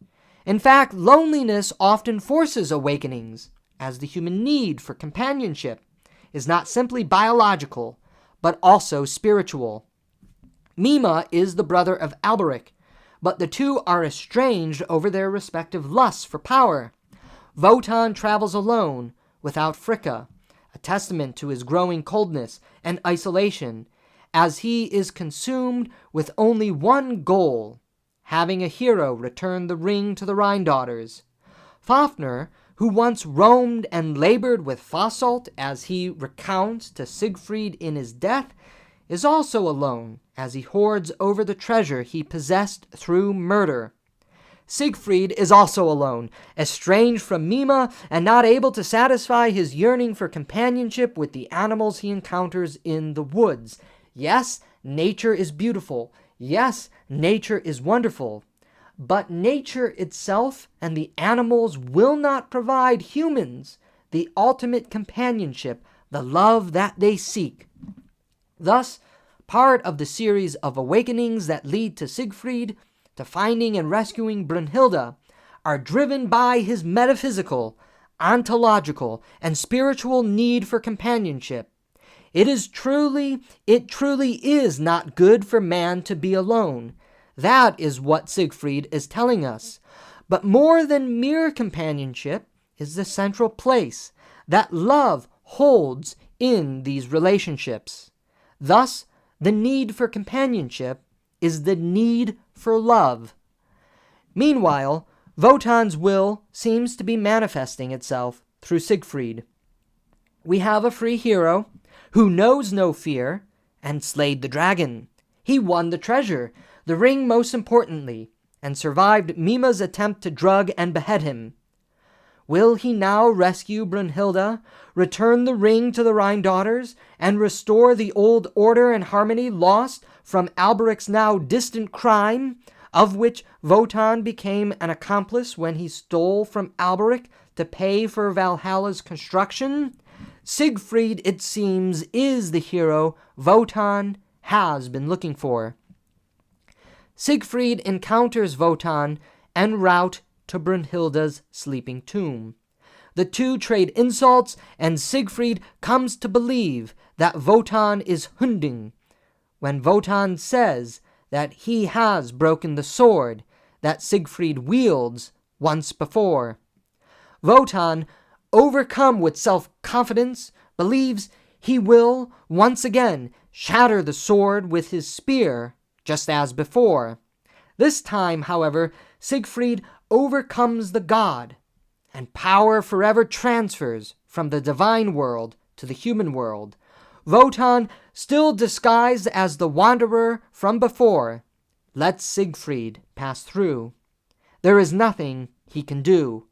In fact, loneliness often forces awakenings, as the human need for companionship is not simply biological, but also spiritual. Mime is the brother of Alberic, but the two are estranged over their respective lusts for power. Wotan travels alone, without Fricka, a testament to his growing coldness and isolation, as he is consumed with only one goal, having a hero return the ring to the Rhine daughters. Fafnir, who once roamed and labored with Fasolt, as he recounts to Siegfried in his death, is also alone, as he hoards over the treasure he possessed through murder. Siegfried is also alone, estranged from Mime and not able to satisfy his yearning for companionship with the animals he encounters in the woods. Yes, nature is beautiful. Yes, nature is wonderful. But nature itself and the animals will not provide humans the ultimate companionship, the love that they seek. Thus, part of the series of awakenings that lead to Siegfried, to finding and rescuing Brunhilde, are driven by his metaphysical, ontological, and spiritual need for companionship. It truly is not good for man to be alone. That is what Siegfried is telling us. But more than mere companionship is the central place that love holds in these relationships. Thus, the need for companionship is the need for love. Meanwhile, Wotan's will seems to be manifesting itself through Siegfried. We have a free hero who knows no fear and slayed the dragon. He won the treasure, the ring most importantly, and survived Mime's attempt to drug and behead him. Will he now rescue Brunhilde, return the ring to the Rhine daughters, and restore the old order and harmony lost from Alberic's now distant crime, of which Wotan became an accomplice when he stole from Alberic to pay for Valhalla's construction? Siegfried, it seems, is the hero Wotan has been looking for. Siegfried encounters Wotan en route to Brunhilde's sleeping tomb. The two trade insults, and Siegfried comes to believe that Wotan is Hunding, when Wotan says that he has broken the sword that Siegfried wields once before. Wotan, overcome with self-confidence, believes he will once again shatter the sword with his spear, just as before. This time, however, Siegfried overcomes the god, and power forever transfers from the divine world to the human world. Wotan, still disguised as the wanderer from before, lets Siegfried pass through. There is nothing he can do.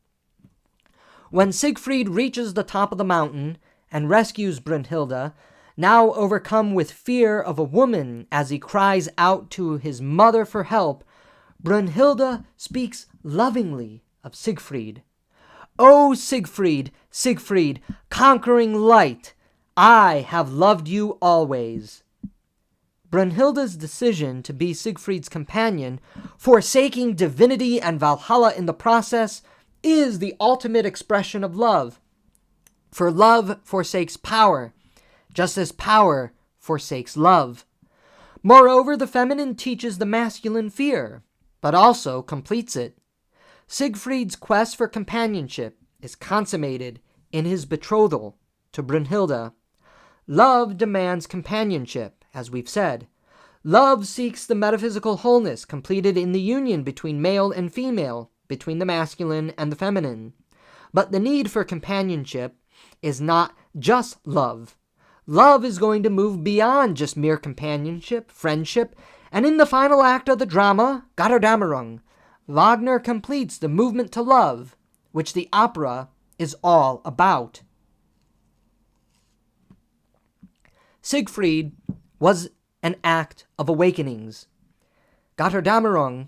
When Siegfried reaches the top of the mountain and rescues Brunhilde, now overcome with fear of a woman as he cries out to his mother for help, Brunhilde speaks lovingly of Siegfried. "O Siegfried, Siegfried, conquering light, I have loved you always." Brunhilde's decision to be Siegfried's companion, forsaking divinity and Valhalla in the process, is the ultimate expression of love. For love forsakes power, just as power forsakes love. Moreover, the feminine teaches the masculine fear, but also completes it. Siegfried's quest for companionship is consummated in his betrothal to Brunhilde. Love demands companionship, as we've said. Love seeks the metaphysical wholeness completed in the union between male and female, between the masculine and the feminine. But the need for companionship is not just love. Love is going to move beyond just mere companionship, friendship, and in the final act of the drama, Götterdämmerung, Wagner completes the movement to love, which the opera is all about. Siegfried was an act of awakenings. Götterdämmerung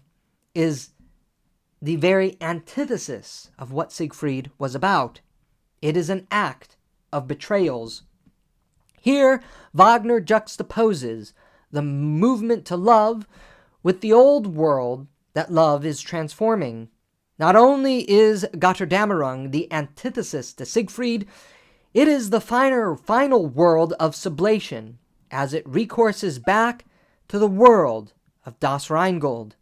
is the very antithesis of what Siegfried was about. It is an act of betrayals. Here, Wagner juxtaposes the movement to love with the old world that love is transforming. Not only is Götterdämmerung the antithesis to Siegfried, it is the final world of sublation, as it recourses back to the world of Das Rheingold,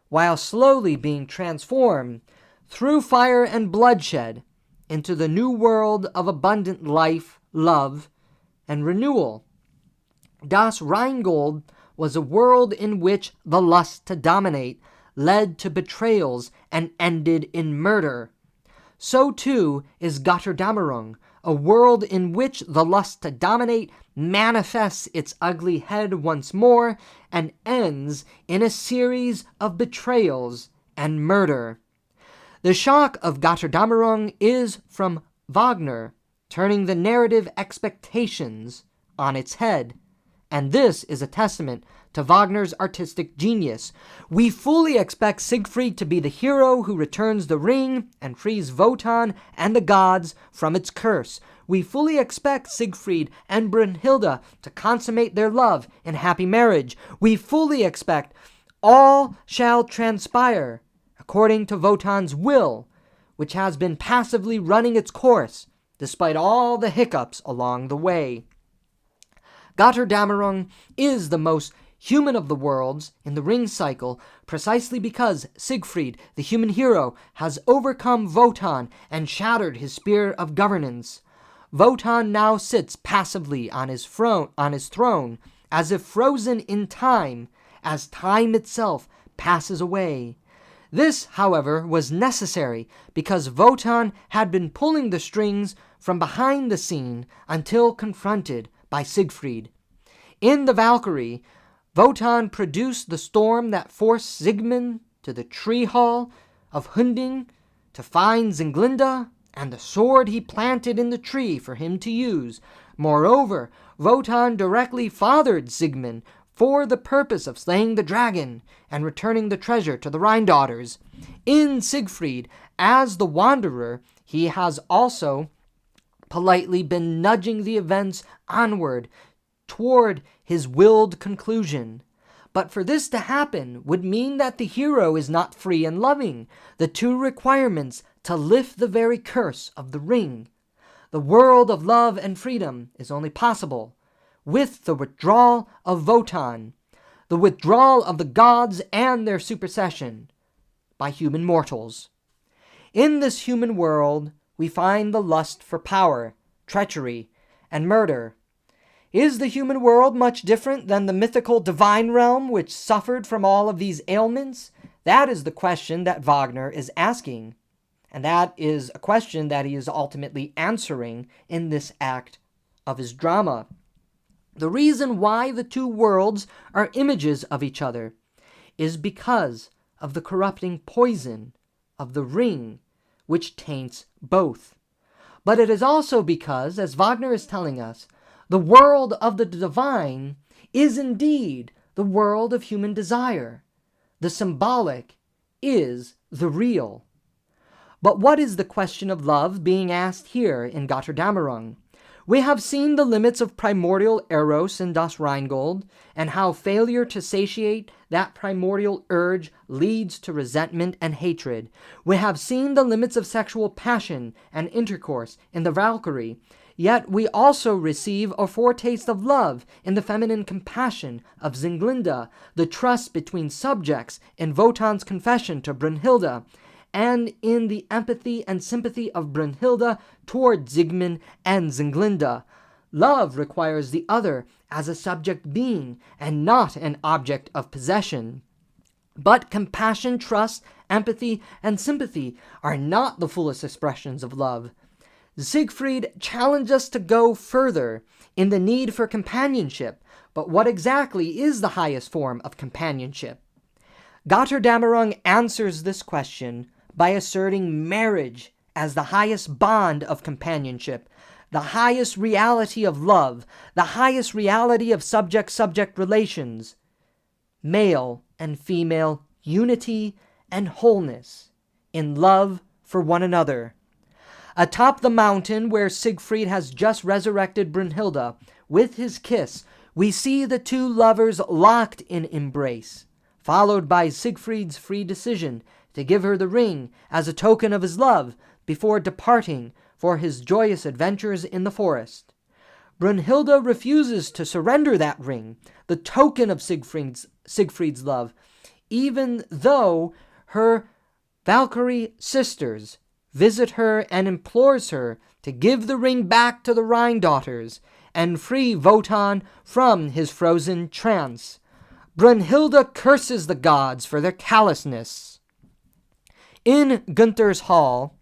while slowly being transformed through fire and bloodshed into the new world of abundant life, love, and renewal. Das Rheingold was a world in which the lust to dominate led to betrayals and ended in murder. So too is Götterdämmerung, a world in which the lust to dominate manifests its ugly head once more and ends in a series of betrayals and murder. The shock of Götterdämmerung is from Wagner, turning the narrative expectations on its head. And this is a testament to Wagner's artistic genius. We fully expect Siegfried to be the hero who returns the ring and frees Wotan and the gods from its curse. We fully expect Siegfried and Brunhilde to consummate their love in happy marriage. We fully expect all shall transpire according to Wotan's will, which has been passively running its course despite all the hiccups along the way. Götterdämmerung is the most human of the worlds in the ring cycle precisely because Siegfried, the human hero, has overcome Wotan and shattered his spear of governance. Wotan now sits passively on his throne, as if frozen in time, as time itself passes away. This, however, was necessary because Wotan had been pulling the strings from behind the scene until confronted by Siegfried. In the Walküre, Wotan produced the storm that forced Siegmund to the tree hall of Hunding to find Sieglinde and the sword he planted in the tree for him to use. Moreover, Wotan directly fathered Siegmund for the purpose of slaying the dragon and returning the treasure to the Rhine daughters. In Siegfried, as the wanderer, he has also politely been nudging the events onward toward his willed conclusion. But for this to happen would mean that the hero is not free and loving, the two requirements to lift the very curse of the ring. The world of love and freedom is only possible with the withdrawal of Wotan, the withdrawal of the gods and their supersession by human mortals. In this human world, we find the lust for power, treachery, and murder. Is the human world much different than the mythical divine realm which suffered from all of these ailments? That is the question that Wagner is asking, and that is a question that he is ultimately answering in this act of his drama. The reason why the two worlds are images of each other is because of the corrupting poison of the ring, which taints both. But it is also because, as Wagner is telling us, the world of the divine is indeed the world of human desire. The symbolic is the real. But what is the question of love being asked here in Götterdämmerung? We have seen the limits of primordial eros in Das Rheingold, and how failure to satiate that primordial urge leads to resentment and hatred. We have seen the limits of sexual passion and intercourse in the Walküre, yet we also receive a foretaste of love in the feminine compassion of Sieglinde, the trust between subjects in Wotan's confession to Brunhilde, and in the empathy and sympathy of Brunhilde toward Siegmund and Sieglinde. Love requires the other as a subject being and not an object of possession. But compassion, trust, empathy, and sympathy are not the fullest expressions of love. Siegfried challenged us to go further in the need for companionship, but what exactly is the highest form of companionship? Götterdämmerung answers this question by asserting marriage as the highest bond of companionship, the highest reality of love, the highest reality of subject-subject relations, male and female unity and wholeness in love for one another. Atop the mountain where Siegfried has just resurrected Brunhilde, with his kiss, we see the two lovers locked in embrace, followed by Siegfried's free decision to give her the ring as a token of his love before departing for his joyous adventures in the forest. Brunhilde refuses to surrender that ring, the token of Siegfried's love, even though her Valkyrie sisters visit her and implores her to give the ring back to the Rhine daughters and free Wotan from his frozen trance. Brunhilde curses the gods for their callousness. In Gunther's hall,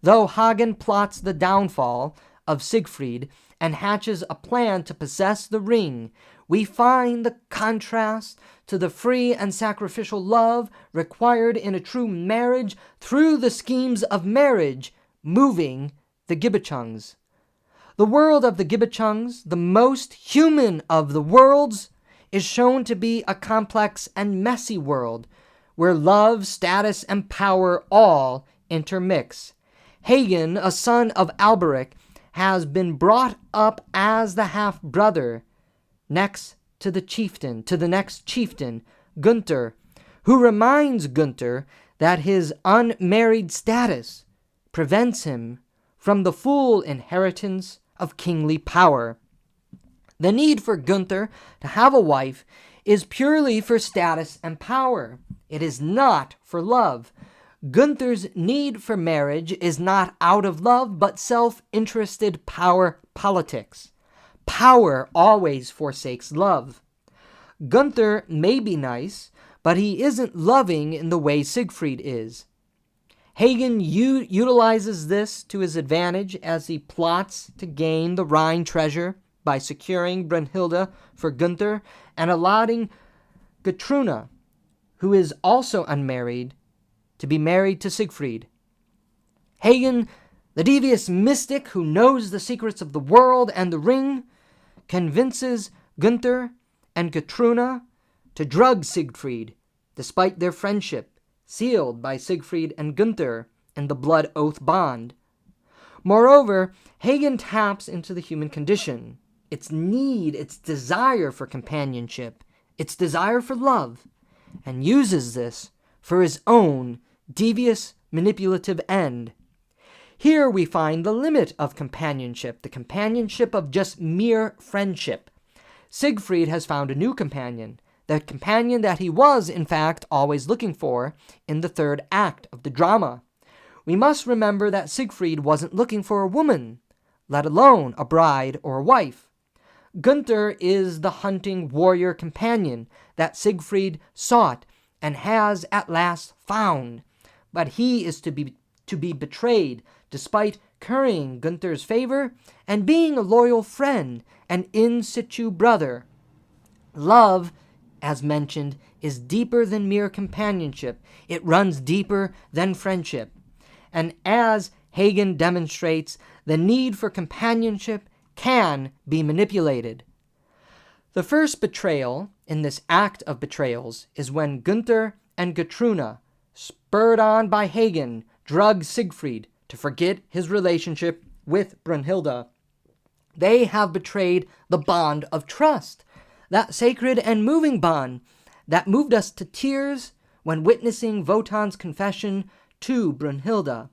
though Hagen plots the downfall of Siegfried and hatches a plan to possess the ring, we find the contrast to the free and sacrificial love required in a true marriage through the schemes of marriage moving the Gibichungs. The world of the Gibichungs, the most human of the worlds, is shown to be a complex and messy world where love, status, and power all intermix. Hagen, a son of Alberic, has been brought up as the half-brother next to the next chieftain, Gunther, who reminds Gunther that his unmarried status prevents him from the full inheritance of kingly power. The need for Gunther to have a wife is purely for status and power. It is not for love. Gunther's need for marriage is not out of love, but self-interested power politics. Power always forsakes love. Gunther may be nice, but he isn't loving in the way Siegfried is. Hagen utilizes this to his advantage as he plots to gain the Rhine treasure by securing Brunhilde for Gunther and allowing Gutrune, who is also unmarried, to be married to Siegfried. Hagen, the devious mystic who knows the secrets of the world and the ring, convinces Gunther and Gutrune to drug Siegfried, despite their friendship, sealed by Siegfried and Gunther in the blood oath bond. Moreover, Hagen taps into the human condition, its need, its desire for companionship, its desire for love, and uses this for his own devious, manipulative end. Here we find the limit of companionship, the companionship of just mere friendship. Siegfried has found a new companion, the companion that he was, in fact, always looking for in the third act of the drama. We must remember that Siegfried wasn't looking for a woman, let alone a bride or a wife. Gunther is the hunting warrior companion that Siegfried sought and has at last found, but he is to be betrayed despite currying Gunther's favor and being a loyal friend and in situ brother. Love, as mentioned, is deeper than mere companionship. It runs deeper than friendship. And as Hagen demonstrates, the need for companionship can be manipulated. The first betrayal in this act of betrayals is when Gunther and Gutrune, spurred on by Hagen, drug Siegfried to forget his relationship with Brunhilde. They have betrayed the bond of trust, that sacred and moving bond that moved us to tears when witnessing Wotan's confession to Brunhilde.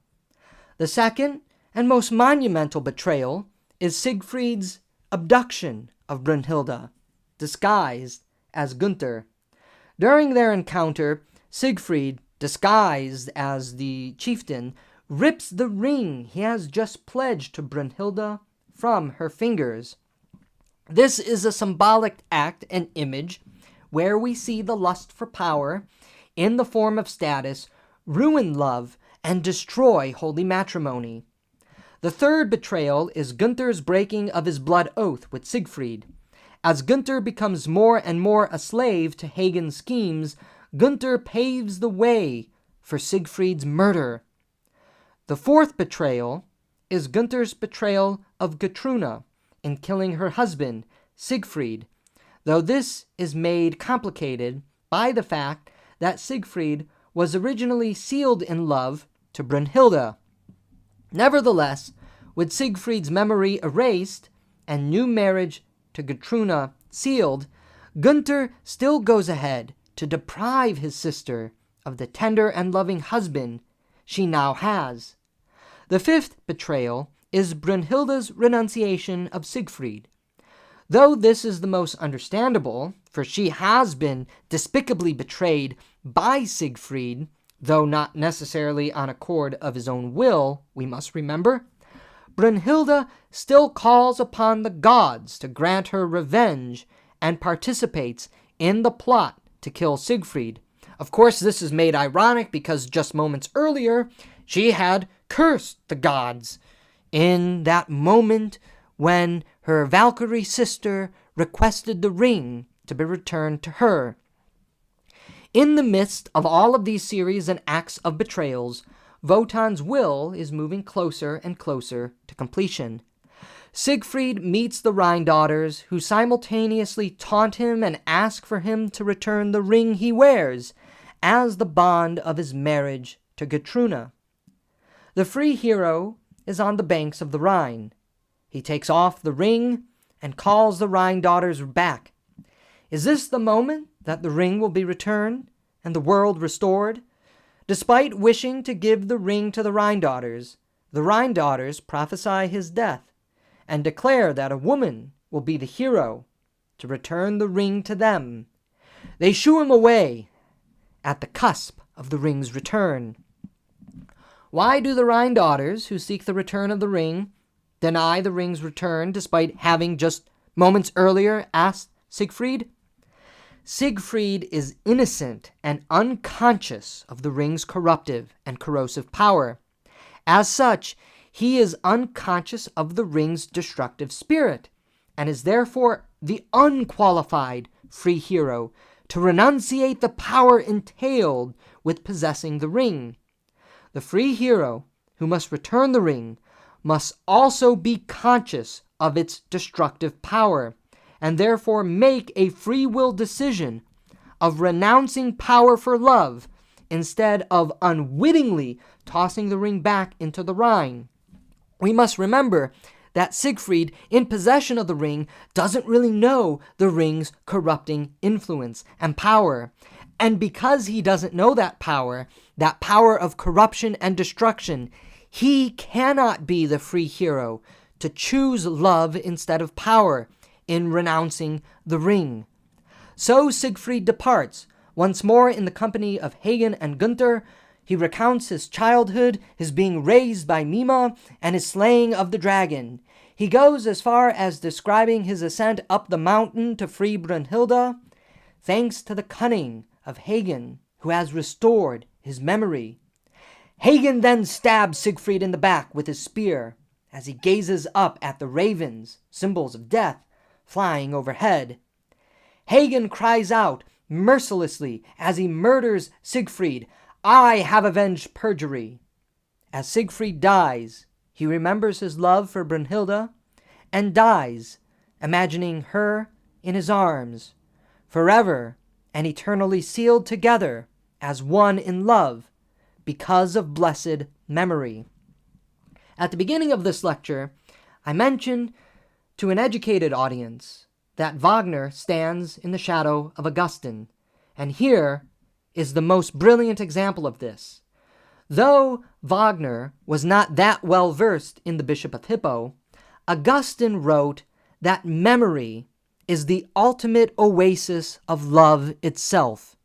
The second and most monumental betrayal is Siegfried's abduction of Brunhilde, disguised as Gunther. During their encounter, Siegfried, disguised as the chieftain, rips the ring he has just pledged to Brunhilde from her fingers. This is a symbolic act and image where we see the lust for power, in the form of status, ruin love and destroy holy matrimony. The third betrayal is Gunther's breaking of his blood oath with Siegfried. As Gunther becomes more and more a slave to Hagen's schemes, Gunther paves the way for Siegfried's murder. The fourth betrayal is Gunther's betrayal of Gutrune in killing her husband, Siegfried, though this is made complicated by the fact that Siegfried was originally sealed in love to Brunhilde. Nevertheless, with Siegfried's memory erased and new marriage to Gutruna sealed, Gunther still goes ahead to deprive his sister of the tender and loving husband she now has. The fifth betrayal is Brunhilde's renunciation of Siegfried. Though this is the most understandable, for she has been despicably betrayed by Siegfried, though not necessarily on accord of his own will, we must remember, Brunhilde still calls upon the gods to grant her revenge and participates in the plot to kill Siegfried. Of course, this is made ironic because just moments earlier, she had cursed the gods in that moment when her Valkyrie sister requested the ring to be returned to her. In the midst of all of these series and acts of betrayals, Wotan's will is moving closer and closer to completion. Siegfried meets the Rhine daughters, who simultaneously taunt him and ask for him to return the ring he wears as the bond of his marriage to Gutruna. The free hero is on the banks of the Rhine. He takes off the ring and calls the Rhine daughters back. Is this the moment that the ring will be returned and the world restored? Despite wishing to give the ring to the Rhine daughters prophesy his death and declare that a woman will be the hero to return the ring to them. They shoo him away at the cusp of the ring's return. Why do the Rhine daughters, who seek the return of the ring, deny the ring's return despite having just moments earlier asked Siegfried? Siegfried is innocent and unconscious of the ring's corruptive and corrosive power. As such, he is unconscious of the ring's destructive spirit, and is therefore the unqualified free hero to renunciate the power entailed with possessing the ring. The free hero, who must return the ring, must also be conscious of its destructive power, and therefore make a free will decision of renouncing power for love instead of unwittingly tossing the ring back into the Rhine. We must remember that Siegfried, in possession of the ring, doesn't really know the ring's corrupting influence and power. And because he doesn't know that power of corruption and destruction, he cannot be the free hero to choose love instead of power in renouncing the ring. So Siegfried departs, once more in the company of Hagen and Gunther. He recounts his childhood, his being raised by Mima, and his slaying of the dragon. He goes as far as describing his ascent up the mountain to free Brunhilde, thanks to the cunning of Hagen, who has restored his memory. Hagen then stabs Siegfried in the back with his spear as he gazes up at the ravens, symbols of death, flying overhead. Hagen cries out mercilessly as he murders Siegfried, "I have avenged perjury." As Siegfried dies, he remembers his love for Brunhilde and dies, imagining her in his arms, forever and eternally sealed together as one in love because of blessed memory. At the beginning of this lecture, I mentioned to an educated audience that Wagner stands in the shadow of Augustine, and here is the most brilliant example of this. Though Wagner was not that well versed in the Bishop of Hippo, Augustine wrote that memory is the ultimate oasis of love itself,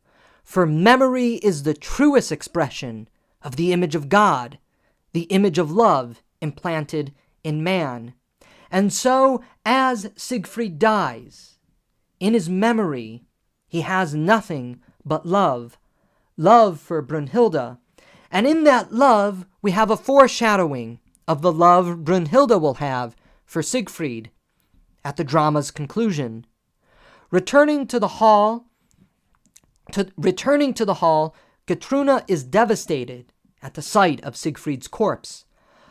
for memory is the truest expression of the image of God, the image of love implanted in man. And so, as Siegfried dies, in his memory, he has nothing but love for Brunhilde. And in that love, we have a foreshadowing of the love Brunhilde will have for Siegfried at the drama's conclusion. Returning to the hall, Gutruna is devastated at the sight of Siegfried's corpse.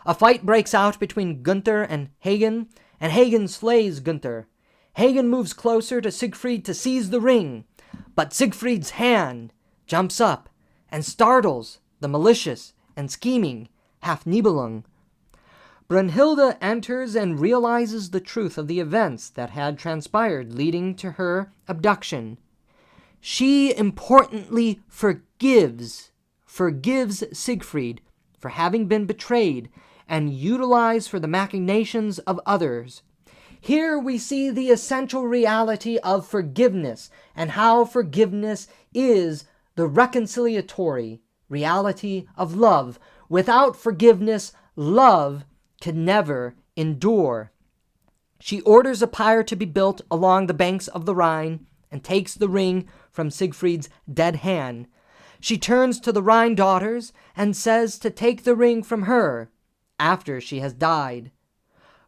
A fight breaks out between Gunther and Hagen slays Gunther. Hagen moves closer to Siegfried to seize the ring, but Siegfried's hand jumps up and startles the malicious and scheming half Nibelung. Brunhilde enters and realizes the truth of the events that had transpired leading to her abduction. She importantly forgives Siegfried for having been betrayed and utilized for the machinations of others. Here we see the essential reality of forgiveness and how forgiveness is the reconciliatory reality of love. Without forgiveness, love can never endure. She orders a pyre to be built along the banks of the Rhine and takes the ring from Siegfried's dead hand. She turns to the Rhine daughters and says to take the ring from her after she has died.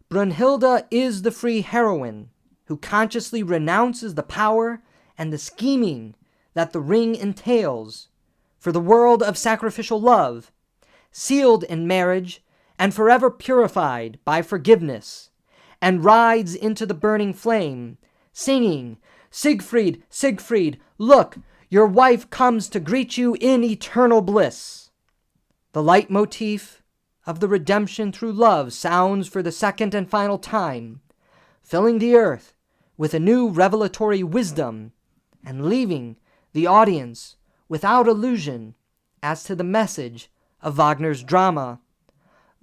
Brunhilde is the free heroine who consciously renounces the power and the scheming that the ring entails for the world of sacrificial love, sealed in marriage and forever purified by forgiveness, and rides into the burning flame, singing, "Siegfried, Siegfried, look, your wife comes to greet you in eternal bliss." The leitmotif of the redemption through love sounds for the second and final time, filling the earth with a new revelatory wisdom and leaving the audience without illusion as to the message of Wagner's drama.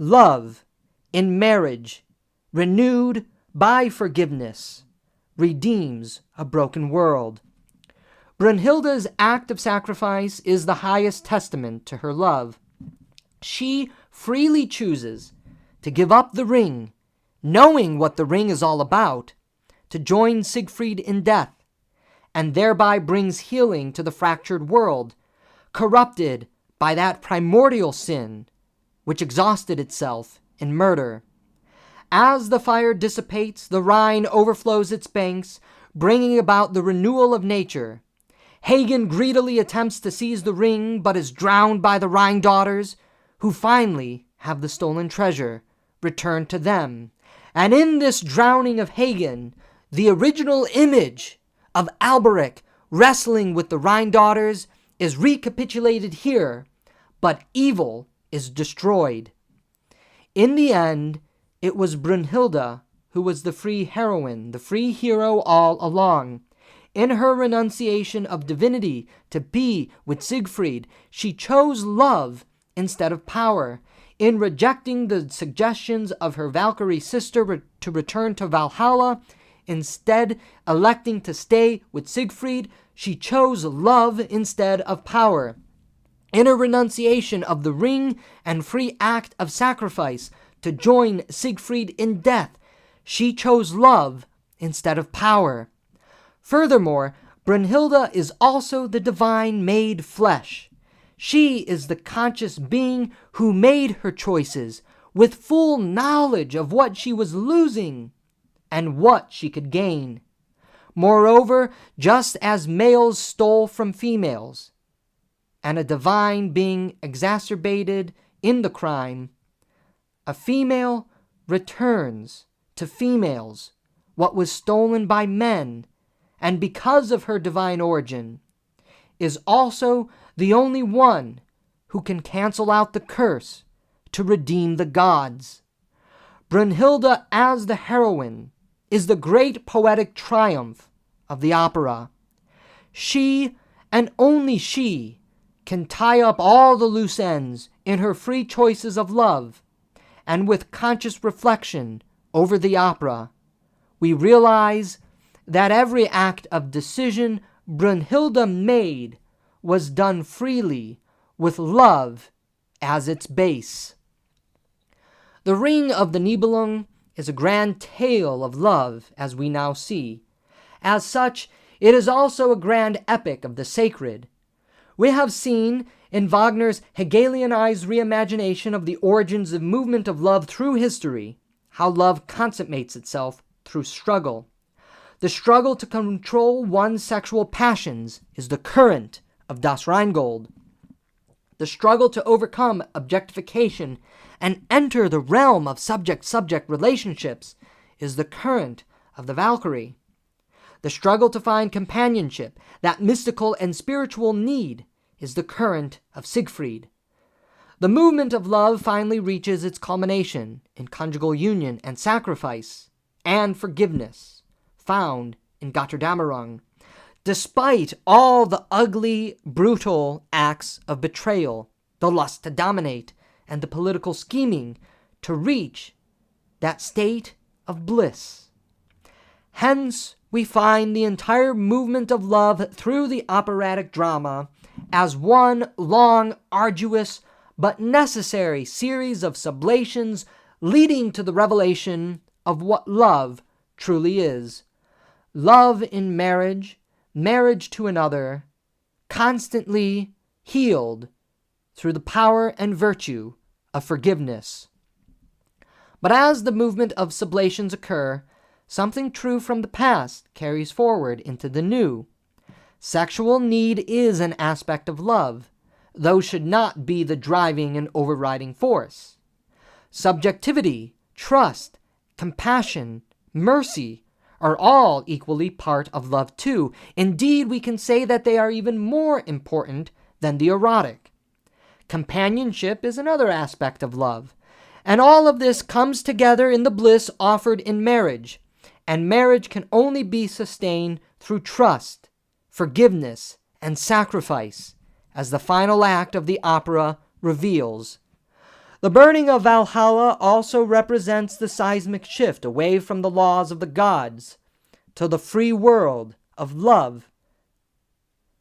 Love in marriage, renewed by forgiveness, redeems a broken world. Brunhilde's act of sacrifice is the highest testament to her love. She freely chooses to give up the ring, knowing what the ring is all about, to join Siegfried in death, and thereby brings healing to the fractured world, corrupted by that primordial sin which exhausted itself in murder. As the fire dissipates, the Rhine overflows its banks, bringing about the renewal of nature. Hagen greedily attempts to seize the ring, but is drowned by the Rhine daughters, who finally have the stolen treasure returned to them. And in this drowning of Hagen, the original image of Alberic wrestling with the Rhine daughters is recapitulated here, but evil is destroyed. In the end, it was Brunhilde who was the free heroine, the free hero all along. In her renunciation of divinity to be with Siegfried, she chose love instead of power. In rejecting the suggestions of her Valkyrie sister to return to Valhalla, instead electing to stay with Siegfried, she chose love instead of power. In her renunciation of the ring and free act of sacrifice to join Siegfried in death, she chose love instead of power. Furthermore, Brunhilde is also the divine made flesh. She is the conscious being who made her choices with full knowledge of what she was losing and what she could gain. Moreover, just as males stole from females, and a divine being exacerbated in the crime, a female returns to females what was stolen by men, and because of her divine origin, is also the only one who can cancel out the curse to redeem the gods. Brunhilde as the heroine is the great poetic triumph of the opera. She, and only she, can tie up all the loose ends in her free choices of love, and with conscious reflection over the opera, we realize that every act of decision Brunhilde made was done freely with love as its base. The Ring of the Nibelung is a grand tale of love, as we now see. As such, it is also a grand epic of the sacred. We have seen in Wagner's Hegelianized reimagination of the origins of movement of love through history, how love consummates itself through struggle. The struggle to control one's sexual passions is the current of Das Rheingold. The struggle to overcome objectification and enter the realm of subject-subject relationships is the current of the Valkyrie. The struggle to find companionship, that mystical and spiritual need, is the current of Siegfried. The movement of love finally reaches its culmination in conjugal union and sacrifice and forgiveness, found in Götterdämmerung, despite all the ugly, brutal acts of betrayal, the lust to dominate, and the political scheming to reach that state of bliss. Hence, we find the entire movement of love through the operatic drama as one long, arduous, but necessary series of sublations leading to the revelation of what love truly is. Love in marriage, marriage to another, constantly healed through the power and virtue of forgiveness. But as the movement of sublations occur, something true from the past carries forward into the new. Sexual need is an aspect of love, though should not be the driving and overriding force. Subjectivity, trust, compassion, mercy are all equally part of love too. Indeed, we can say that they are even more important than the erotic. Companionship is another aspect of love. And all of this comes together in the bliss offered in marriage. And marriage can only be sustained through trust, forgiveness, and sacrifice, as the final act of the opera reveals. The burning of Valhalla also represents the seismic shift away from the laws of the gods to the free world of love.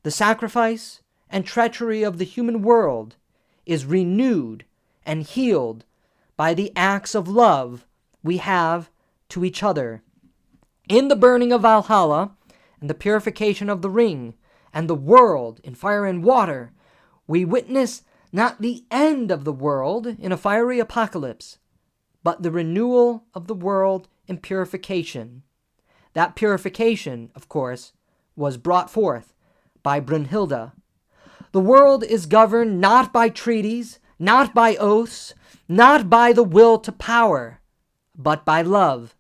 The sacrifice and treachery of the human world is renewed and healed by the acts of love we have to each other. In the burning of Valhalla and the purification of the ring and the world in fire and water, we witness not the end of the world in a fiery apocalypse, but the renewal of the world in purification. That purification, of course, was brought forth by Brunhilde. The world is governed not by treaties, not by oaths, not by the will to power, but by love.